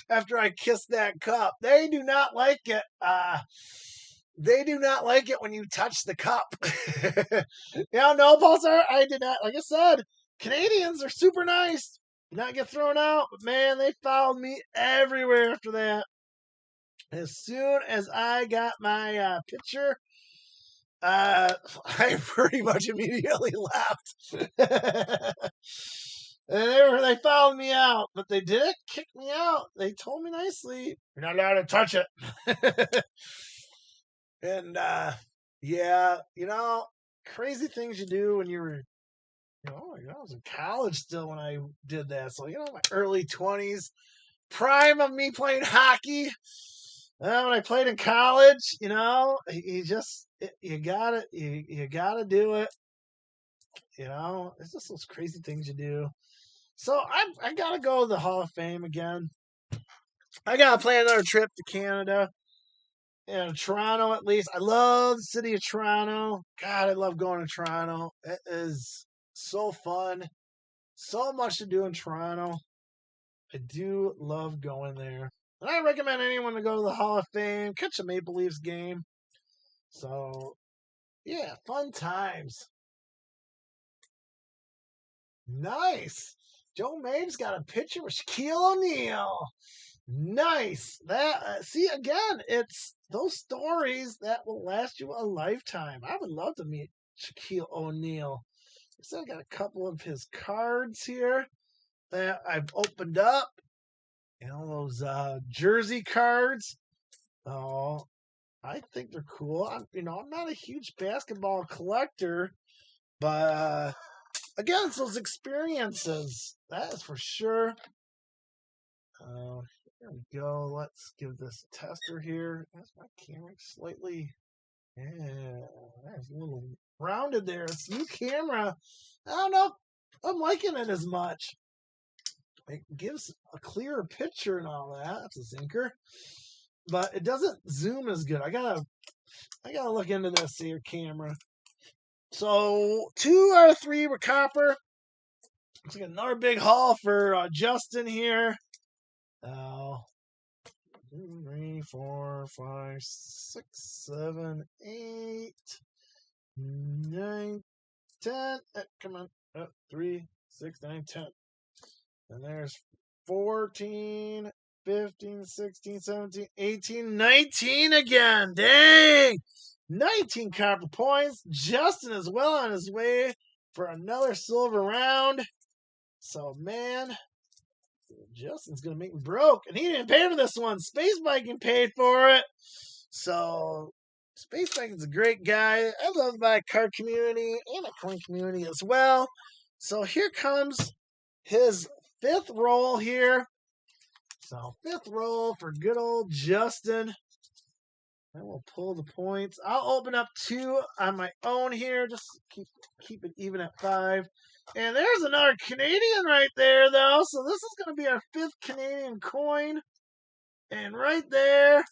[SPEAKER 1] after I kissed that cup. They do not like it. They do not like it when you touch the cup. No, Paul, sir, I did not. Like I said, Canadians are super nice. Did not get thrown out, but man, they followed me everywhere after that. As soon as I got my picture, I pretty much immediately left. And they followed me out, but they didn't kick me out. They told me nicely, "You're not allowed to touch it." And yeah, crazy things you do when you were, I was in college still when I did that. So my early 20s, prime of me playing hockey. When I played in college, you gotta do it. It's just those crazy things you do. So I gotta go to the Hall of Fame again. I gotta plan another trip to Canada and Toronto at least. I love the city of Toronto. God, I love going to Toronto. It is so fun. So much to do in Toronto. I do love going there. And I recommend anyone to go to the Hall of Fame, catch a Maple Leafs game. So, yeah, fun times. Nice. Joe Maeve's got a picture with Shaquille O'Neal. Nice. That see again, it's those stories that will last you a lifetime. I would love to meet Shaquille O'Neal. So I got a couple of his cards here that I've opened up. Those jersey cards. Oh, I think they're cool. I'm not a huge basketball collector, but again, it's those experiences. That is for sure. There we go. Let's give this a tester here. That's my camera slightly. Yeah, that's a little rounded there. It's new camera. I don't know. I'm liking it as much. It gives a clearer picture and all that. That's a zinker, but it doesn't zoom as good. I gotta look into this here camera. So 2 out of 3 were copper. Looks like another big haul for Justin here. 2, 3, 4, 5, 6, 7, 8, 9, 10. Come on. 3, 6, 9, 10. And there's 14, 15, 16, 17, 18, 19 again. Dang! 19 copper points. Justin is well on his way for another silver round. So, man, Justin's going to make me broke. And he didn't pay for this one. Space Viking paid for it. So, Space Viking's a great guy. I love my card community and the coin community as well. So, here comes his fifth roll here. So, fifth roll for good old Justin. I will pull the points. I'll open up 2 on my own here. Just keep it even at 5. And there's another Canadian right there, though. So this is going to be our 5th Canadian coin. And right there.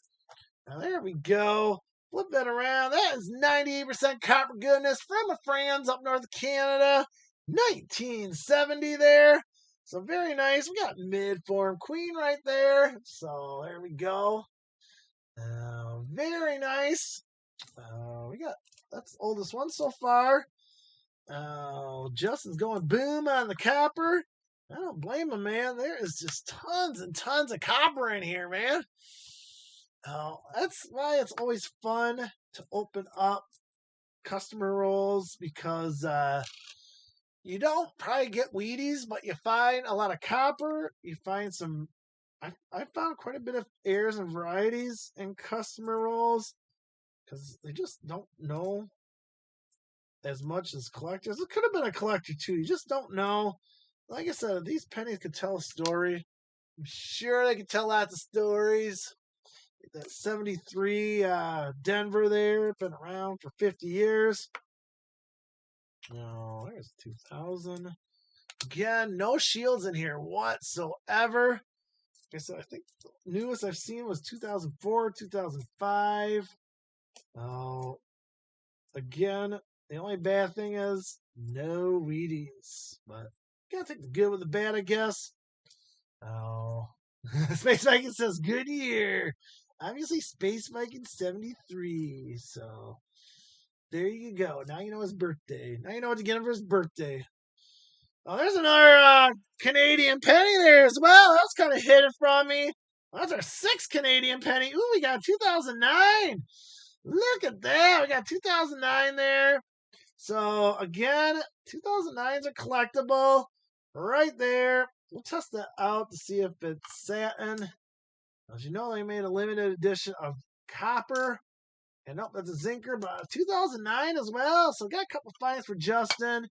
[SPEAKER 1] Now there we go. Flip that around. That is 98% copper goodness from my friends up north of Canada. 1970 there. So very nice. We got mid-form queen right there. So there we go. Very nice. That's the oldest one so far. Justin's going boom on the copper. I don't blame him, man. There is just tons and tons of copper in here, man. That's why it's always fun to open up customer rolls, because you don't probably get Wheaties, but you find a lot of copper. You find some. I found quite a bit of airs and varieties in customer rolls, because they just don't know as much as collectors. It could have been a collector too. You just don't know. Like I said, these pennies could tell a story. I'm sure they could tell lots of stories. That 73 Denver there, been around for 50 years. Oh, there's 2000. Again, no shields in here whatsoever. Like I said, I think the newest I've seen was 2004, 2005. Oh, again, the only bad thing is no Wheaties. But you gotta take the good with the bad, I guess. Oh, Space Viking says good year. Obviously, Space Viking 73. So there you go. Now you know his birthday. Now you know what to get him for his birthday. Oh, there's another Canadian penny there as well. That was kind of hidden from me. Well, that's our 6th Canadian penny. Ooh, we got 2009. Look at that. We got 2009 there. So, again, 2009s are collectible. Right there. We'll test that out to see if it's satin. As you know, they made a limited edition of copper. And nope, that's a zinker, but 2009 as well. So, got a couple finds for Justin.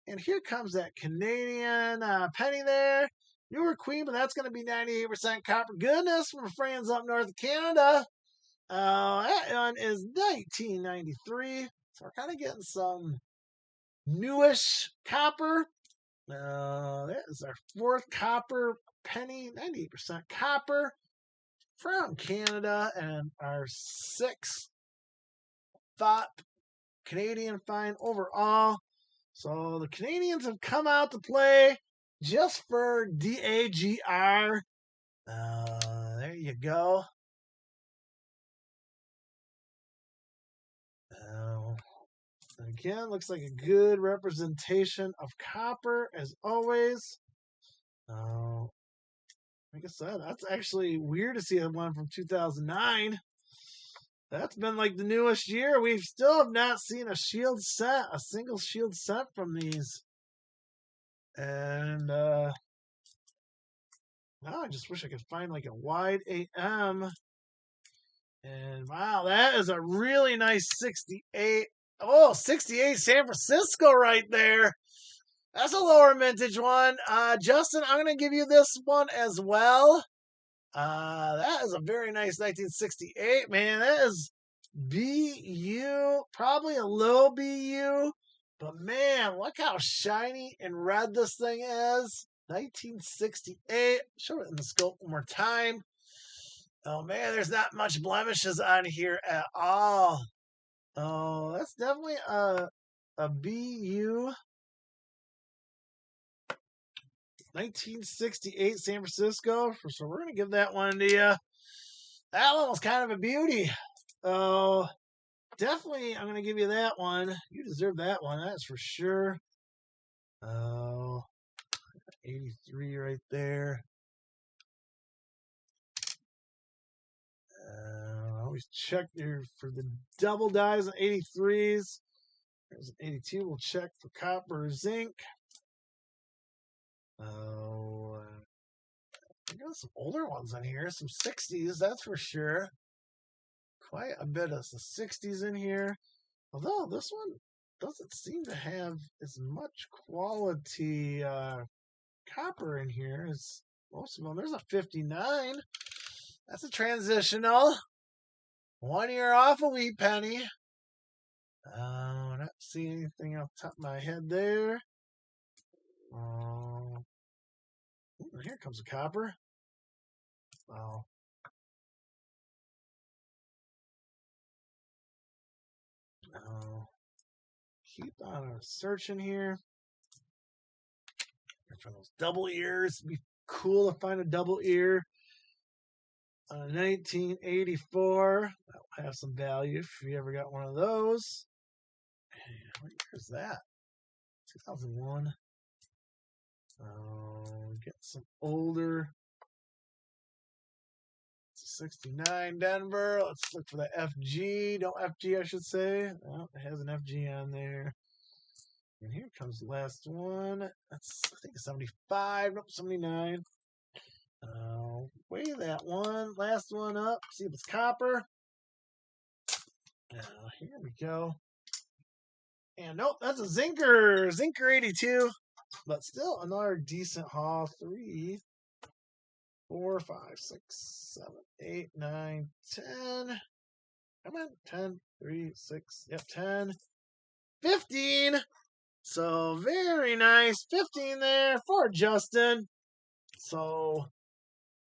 [SPEAKER 1] And here comes that Canadian penny there. Newer queen, but that's going to be 98% copper goodness from friends up north of Canada. That one is 1993. So we're kind of getting some newish copper. That is our 4th copper penny, 98% copper from Canada, and our 6th Canadian find overall. So the Canadians have come out to play just for DAGR. There you go. Again, looks like a good representation of copper as always. Like I said, that's actually weird to see a one from 2009. That's been like the newest year. We still have not seen a shield set, a single shield set from these. And now I just wish I could find like a wide AM. And wow, that is a really nice 68. Oh, 68 San Francisco right there. That's a lower mintage one. Justin, I'm going to give you this one as well. That is a very nice 1968, man. That is BU, probably a low BU. But man, look how shiny and red this thing is. 1968. Show it in the scope one more time. Oh man, there's not much blemishes on here at all. Oh, that's definitely a BU. 1968 San Francisco. So we're going to give that one to you. That one was kind of a beauty. Oh, definitely I'm going to give you that one. You deserve that one, that's for sure. Oh, 83 right there. Always check here for the double dies on 83s. There's an 82. We'll check for copper or zinc. Oh, I got some older ones on here. Some 60s, that's for sure. Quite a bit of the 60s in here. Although this one doesn't seem to have as much quality copper in here as most of them. There's a 59. That's a transitional. 1 year off a wheat penny. Not see anything off the top of my head there. Here comes a copper. Oh. Keep on searching here. For those double ears. It'd be cool to find a double ear. 1984. That'll have some value if you ever got one of those. What year is that? 2001. Get some older. It's a 69 Denver. Let's look for the FG. No FG, I should say. Oh, it has an FG on there. And here comes the last one. That's, I think, 75. Nope, 79. Weigh that one. Last one up. See if it's copper. Here we go. And nope, that's a Zinker. Zinker 82. But still another decent haul. 3, 4, 5, 6, 7, 8, 9, 10. Come on. 10, 3, 6. Yep, 10. 15. So very nice. 15 there for Justin. So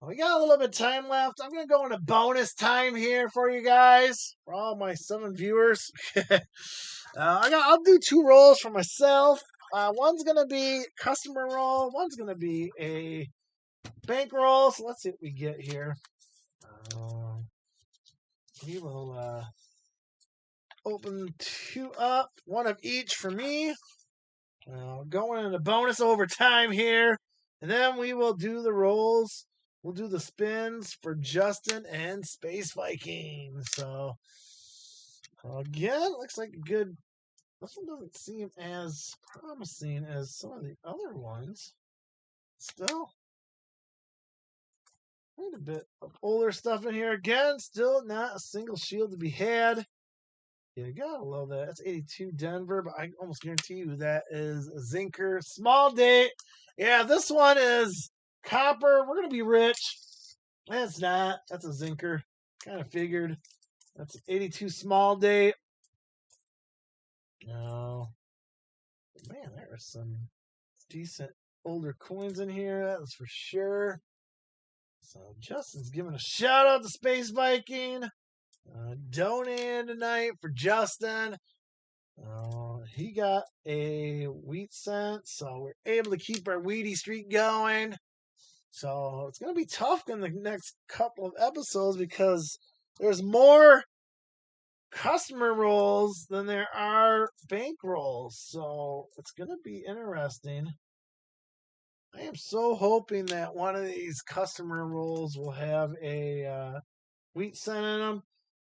[SPEAKER 1] we got a little bit of time left. I'm going to go into bonus time here for you guys, for all my 7 viewers. I'll do 2 rolls for myself. One's going to be customer roll. One's going to be a bank roll. So let's see what we get here. We will open 2 up, 1 of each for me. Going into bonus overtime here. And then we will do the rolls. We'll do the spins for Justin and Space Viking. So, again, looks like a good. This one doesn't seem as promising as some of the other ones. Still, quite a bit of older stuff in here. Again, still not a single shield to be had. You gotta love that. That's 82 Denver, but I almost guarantee you that is a Zinker. Small date. Yeah, this one is copper. We're gonna be rich. That's not. That's a Zinker. Kind of figured. That's an 82 small date. No. Man, there are some decent older coins in here. That's for sure. So Justin's giving a shout out to Space Viking. Donated tonight for Justin. He got a wheat cent, so we're able to keep our wheaty streak going. So it's going to be tough in the next couple of episodes because there's more customer rolls than there are bank rolls. So it's going to be interesting. I am so hoping that one of these customer rolls will have a wheat cent in them.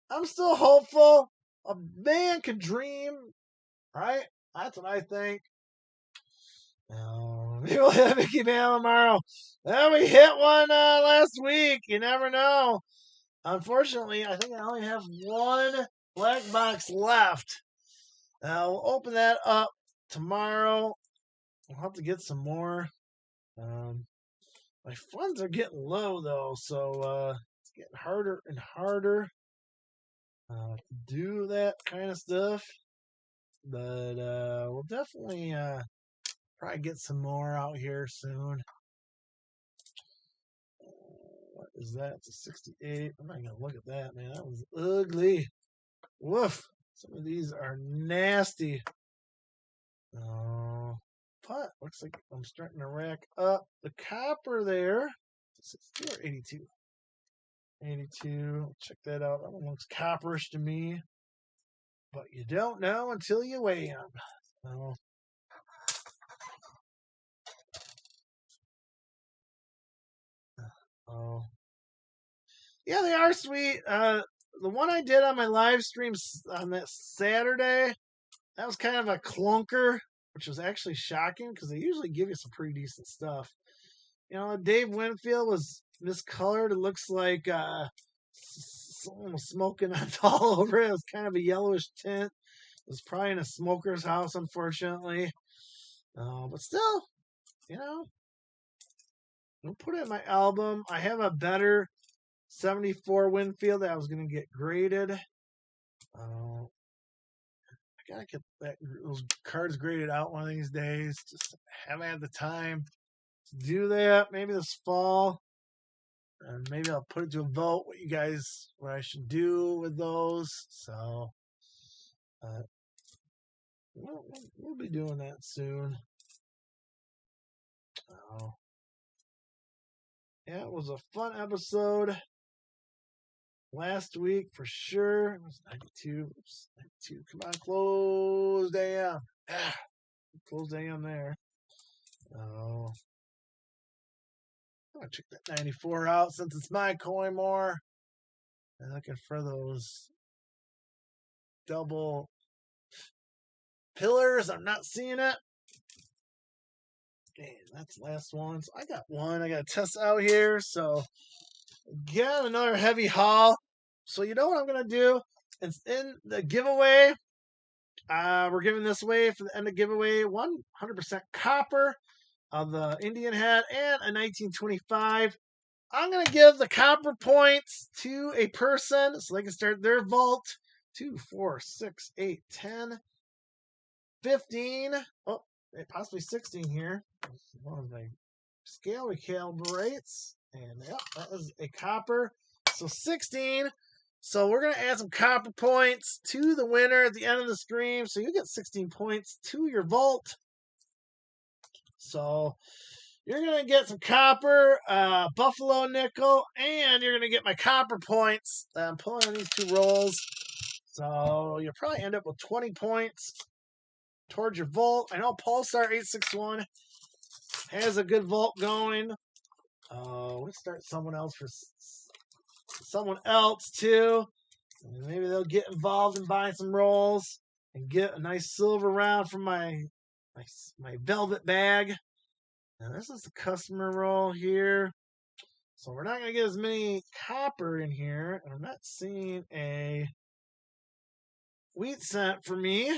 [SPEAKER 1] I'm still hopeful. A man can dream, right? That's what I think. Maybe we'll hit a Mickey Bale tomorrow. Well, we hit one last week. You never know. Unfortunately, I think I only have 1 black box left. We'll open that up tomorrow. We'll have to get some more. My funds are getting low, though, so it's getting harder and harder to do that kind of stuff. But we'll definitely probably get some more out here soon. What is that? It's a 68. I'm not going to look at that, man. That was ugly. Woof. Some of these are nasty. But looks like I'm starting to rack up the copper there. 62 or 82? 82. Check that out. That one looks copperish to me. But you don't know until you weigh them. So Oh, yeah, they are sweet. The one I did on my live stream on that Saturday, that was kind of a clunker, which was actually shocking because they usually give you some pretty decent stuff. Dave Winfield was miscolored. It looks like someone was smoking all over it. It was kind of a yellowish tint. It was probably in a smoker's house, unfortunately. But still, you know, I'll put it in my album. I have a better 74 Winfield that I was going to get graded. I gotta get those cards graded out one of these days. Just haven't had the time to do that. Maybe this fall. And maybe I'll put it to a vote what I should do with those. So uh, we'll be doing that soon. Oh, yeah, it was a fun episode last week for sure. It was 92. Oops, 92. Come on, close down. Close down there. Oh, I'll check that 94 out since it's my coin more. I'm looking for those double pillars. I'm not seeing it. Okay, that's the last one. So I got one. I got to test out here. So get another heavy haul. So you know what I'm gonna do? It's in the giveaway. We're giving this away for the end of giveaway. 100% copper of the Indian hat and a 1925. I'm gonna give the copper points to a person so they can start their vault. 2, 4, 6, 8, 10, 15. Oh, possibly 16 here. One of my scale recalibrates. And yep, that is a copper. So 16. So we're going to add some copper points to the winner at the end of the stream. So you get 16 points to your vault. So you're going to get some copper, buffalo nickel, and you're going to get my copper points that I'm pulling on these two rolls. So you'll probably end up with 20 points towards your vault. I know Pulsar 861 has a good vault going. Let's start someone else for someone else too. And maybe they'll get involved in buying some rolls and get a nice silver round from my velvet bag. Now this is the customer roll here. So we're not going to get as many copper in here. And I'm not seeing a wheat cent for me.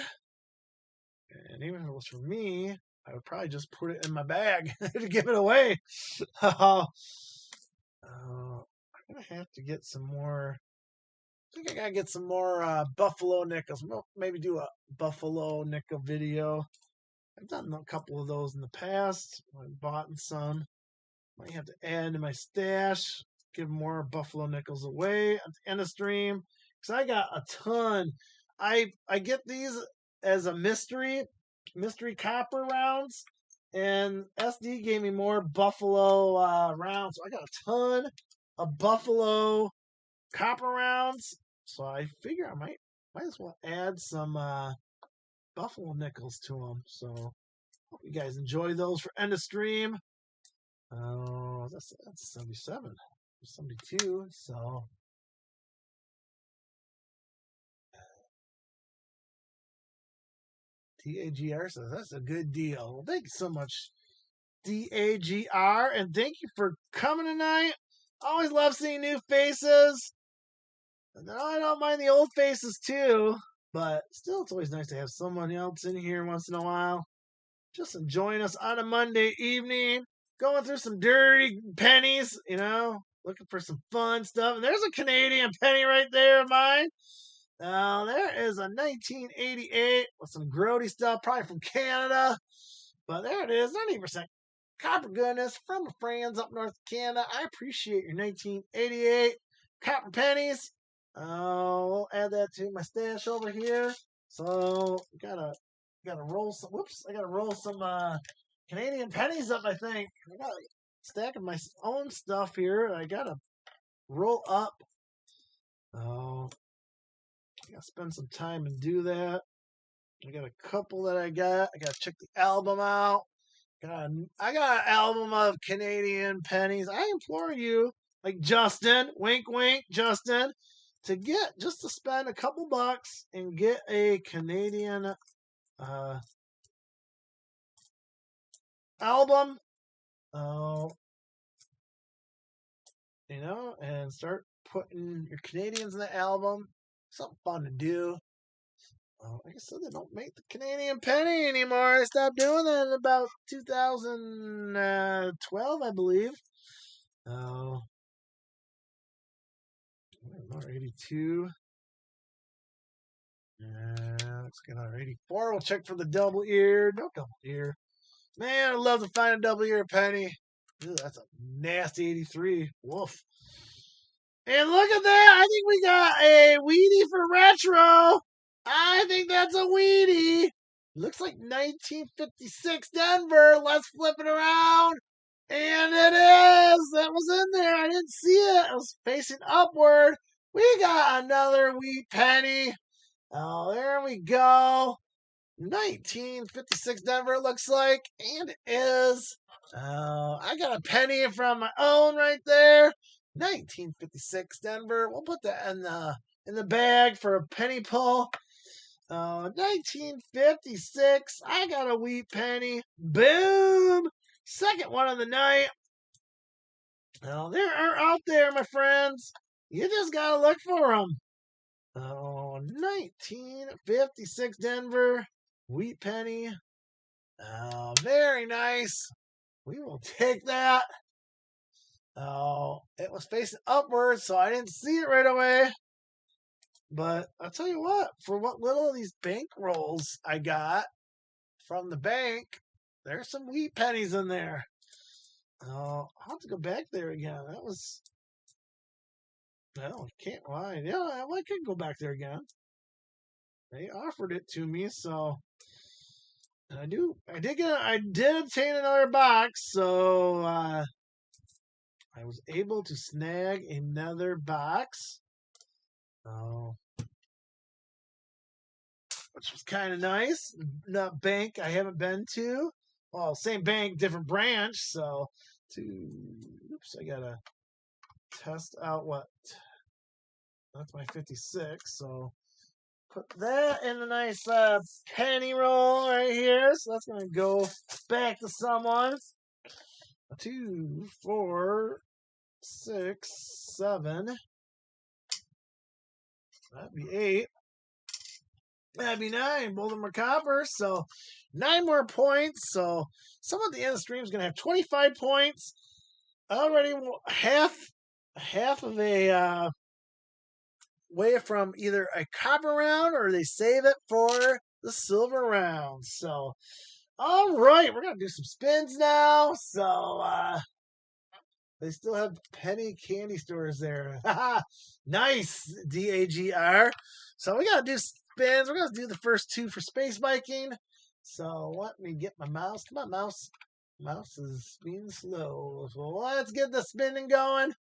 [SPEAKER 1] And even if it was for me, I would probably just put it in my bag to give it away. I'm going to have to get some more. I think I got to get some more buffalo nickels. Maybe do a buffalo nickel video. I've done a couple of those in the past. I've bought some. Might have to add to my stash. Give more buffalo nickels away at the end of stream. Because I got a ton. I get these as a mystery copper rounds. And SD gave me more buffalo rounds. So I got a ton of buffalo copper rounds. So I figure I might as well add some buffalo nickels to them. So hope you guys enjoy those for end of stream. Oh, that's 77, 72. So DAGR says that's a good deal. Well, thank you so much, DAGR, and thank you for coming tonight. Always love seeing new faces. And I don't mind the old faces too, but still, it's always nice to have someone else in here once in a while. Just enjoying us on a Monday evening, going through some dirty pennies, looking for some fun stuff. And there's a Canadian penny right there of mine. Now, there is a 1988 with some grody stuff, probably from Canada. But there it is, 90% copper goodness from my friends up north of Canada. I appreciate your 1988 copper pennies. We'll add that to my stash over here. So, gotta roll some. Whoops! I gotta roll some Canadian pennies up. I think I got a stack of my own stuff here. I gotta roll up. I gotta spend some time and do that. I got a couple that I gotta check the album out. I got an album of Canadian pennies. I implore you, like Justin, wink, wink, Justin, just to spend a couple bucks and get a Canadian album. Oh, and start putting your Canadians in the album. Something fun to do. Oh, like I said, they don't make the Canadian penny anymore. They stopped doing that in about 2012, I believe. Oh, another 82. Let's get another 84. We'll check for the double ear. No double ear. Man, I'd love to find a double ear penny. Ew, that's a nasty 83. Woof. And look at that. I think we got a Weedy for retro. I think that's a Weedy. Looks like 1956 Denver. Let's flip it around. And it is. That was in there. I didn't see it. It was facing upward. We got another wheat penny. Oh, there we go. 1956 Denver, it looks like. And it is. I got a penny from my own right there. 1956 Denver. We'll put that in the bag for a penny pull. 1956. I got a wheat penny. Boom. Second one of the night. Now, they are out there, my friends. You just got to look for them. 1956 Denver. Wheat penny. Very nice. We will take that. It was facing upwards, so I didn't see it right away. But I'll tell you what, for what little of these bank rolls I got from the bank, there's some wheat pennies in there. I'll have to go back there again. That was... No, can't lie. Yeah, I could go back there again. They offered it to me, so... And I did obtain another box, so I was able to snag another box. Which was kind of nice. Not bank I haven't been to. Well, same bank, different branch. So, I gotta test out what. That's my 56. So, put that in a nice penny roll right here. So that's gonna go back to someone. 2, 4, 6, 7. That'd be 8. That'd be 9. Both of them are copper. So 9 more points. So someone at the end of the stream is going to have 25 points. Already half of a way from either a copper round or they save it for the silver round. So, all right. We're going to do some spins now. So, they still have penny candy stores there. Nice, DAGR. So we got to do spins. We're going to do the first 2 for Space Viking. So let me get my mouse. Come on, mouse. Mouse is being slow. So let's get the spinning going.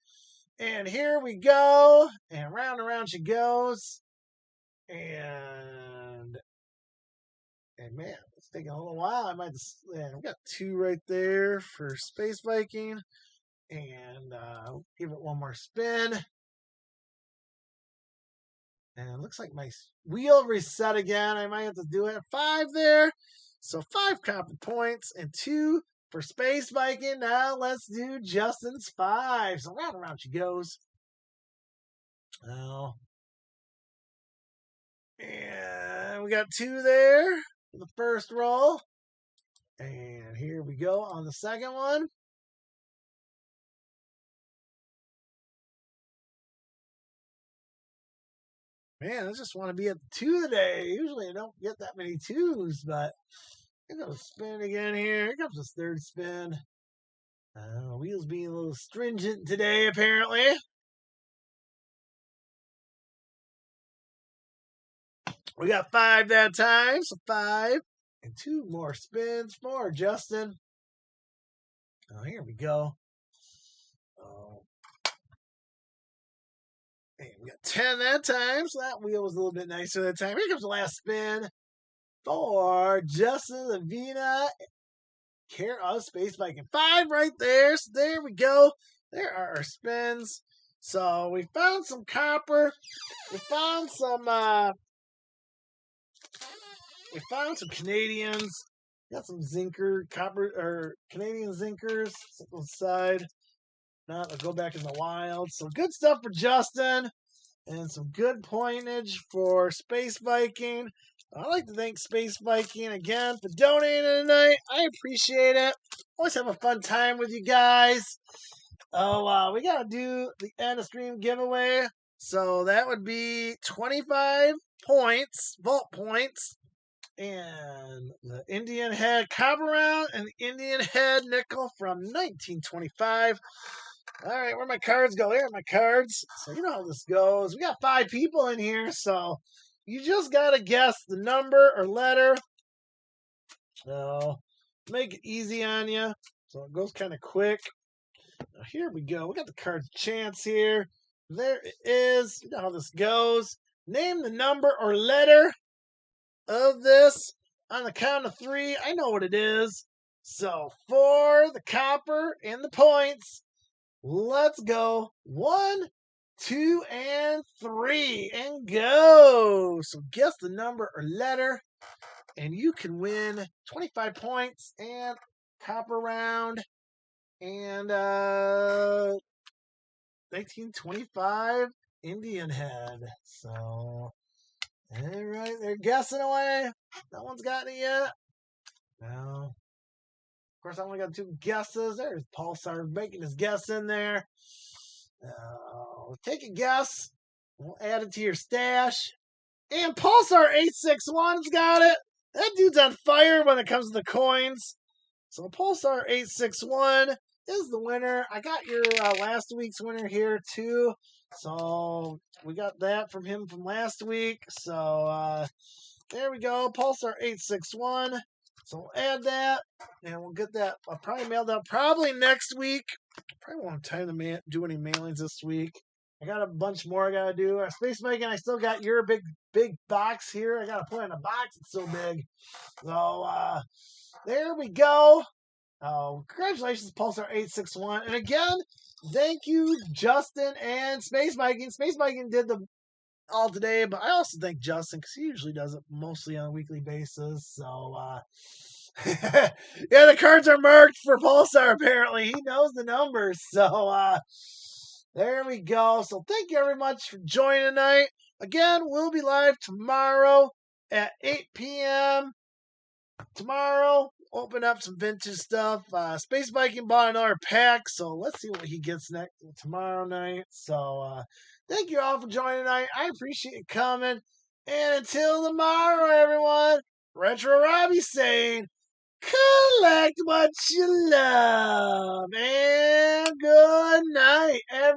[SPEAKER 1] And here we go. And round she goes. And man, it's taking a little while. I've got 2 right there for Space Viking. And give it one more spin. And it looks like my wheel reset again. I might have to do it. 5 there. So 5 copper points and 2 for Space Viking. Now let's do Justin's 5. So round she goes. And we got 2 there for the first roll. And here we go on the second one. Man, I just want to be at the 2 today. Usually I don't get that many 2s, but I'm going to spin again here. Here comes this third spin. Wheels being a little stringent today, apparently. We got 5 that time, so 5. And 2 more spins for Justin. Here we go. And we got 10 that time, so that wheel was a little bit nicer that time. Here comes the last spin for Justin Lavina, care of Space Viking. 5 right there, so there we go. there are our spins. So we found some copper. We found some Canadians. Got some copper or Canadian zinkers on the side. Not, I'll go back in the wild. So good stuff for Justin. And some good pointage for Space Viking. I'd like to thank Space Viking again for donating tonight. I appreciate it. Always have a fun time with you guys. Oh, we got to do the end of stream giveaway. So that would be 25 points, vault points. And the Indian Head Copper Round and the Indian Head Nickel from 1925. All right, where my cards go? Here are my cards. So you know how this goes. We got 5 people in here, so you just got to guess the number or letter. So make it easy on you. So it goes kind of quick. Now here we go. We got the cards chance here. There it is. You know how this goes. Name the number or letter of this on the count of 3. I know what it is. So for the copper and the points, let's go. 1, 2, and 3, and go. So guess the number or letter, and you can win 25 points and copper round and 1925 Indian Head. So, all right, they're guessing away. No one's gotten it yet. No. Of course, I only got 2 guesses. There's Paul Sarv making his guess in there. Take a guess. We'll add it to your stash. And Pulsar 861's got it. That dude's on fire when it comes to the coins. So Pulsar 861 is the winner. I got your last week's winner here too. So we got that from him from last week. So there we go. Pulsar 861. So we'll add that, and we'll get that. I'll probably mail that probably next week. Probably won't have time to do any mailings this week. I got a bunch more I gotta do. Space Megan, I still got your big box here. I gotta put it in a box. It's so big. So there we go. Congratulations, Pulsar 861. And again, thank you, Justin and Space Viking. Space Viking did the all today, but I also thank Justin because he usually does it mostly on a weekly basis. So yeah, the cards are marked for Pulsar apparently. He knows the numbers. So there we go. So thank you very much for joining tonight. Again, we'll be live tomorrow at 8 p.m. Tomorrow, open up some vintage stuff. Space Viking bought another pack, so let's see what he gets next tomorrow night. So thank you all for joining tonight. I appreciate you coming. And until tomorrow, everyone, Retro Robbie saying, collect what you love. And good night, everyone.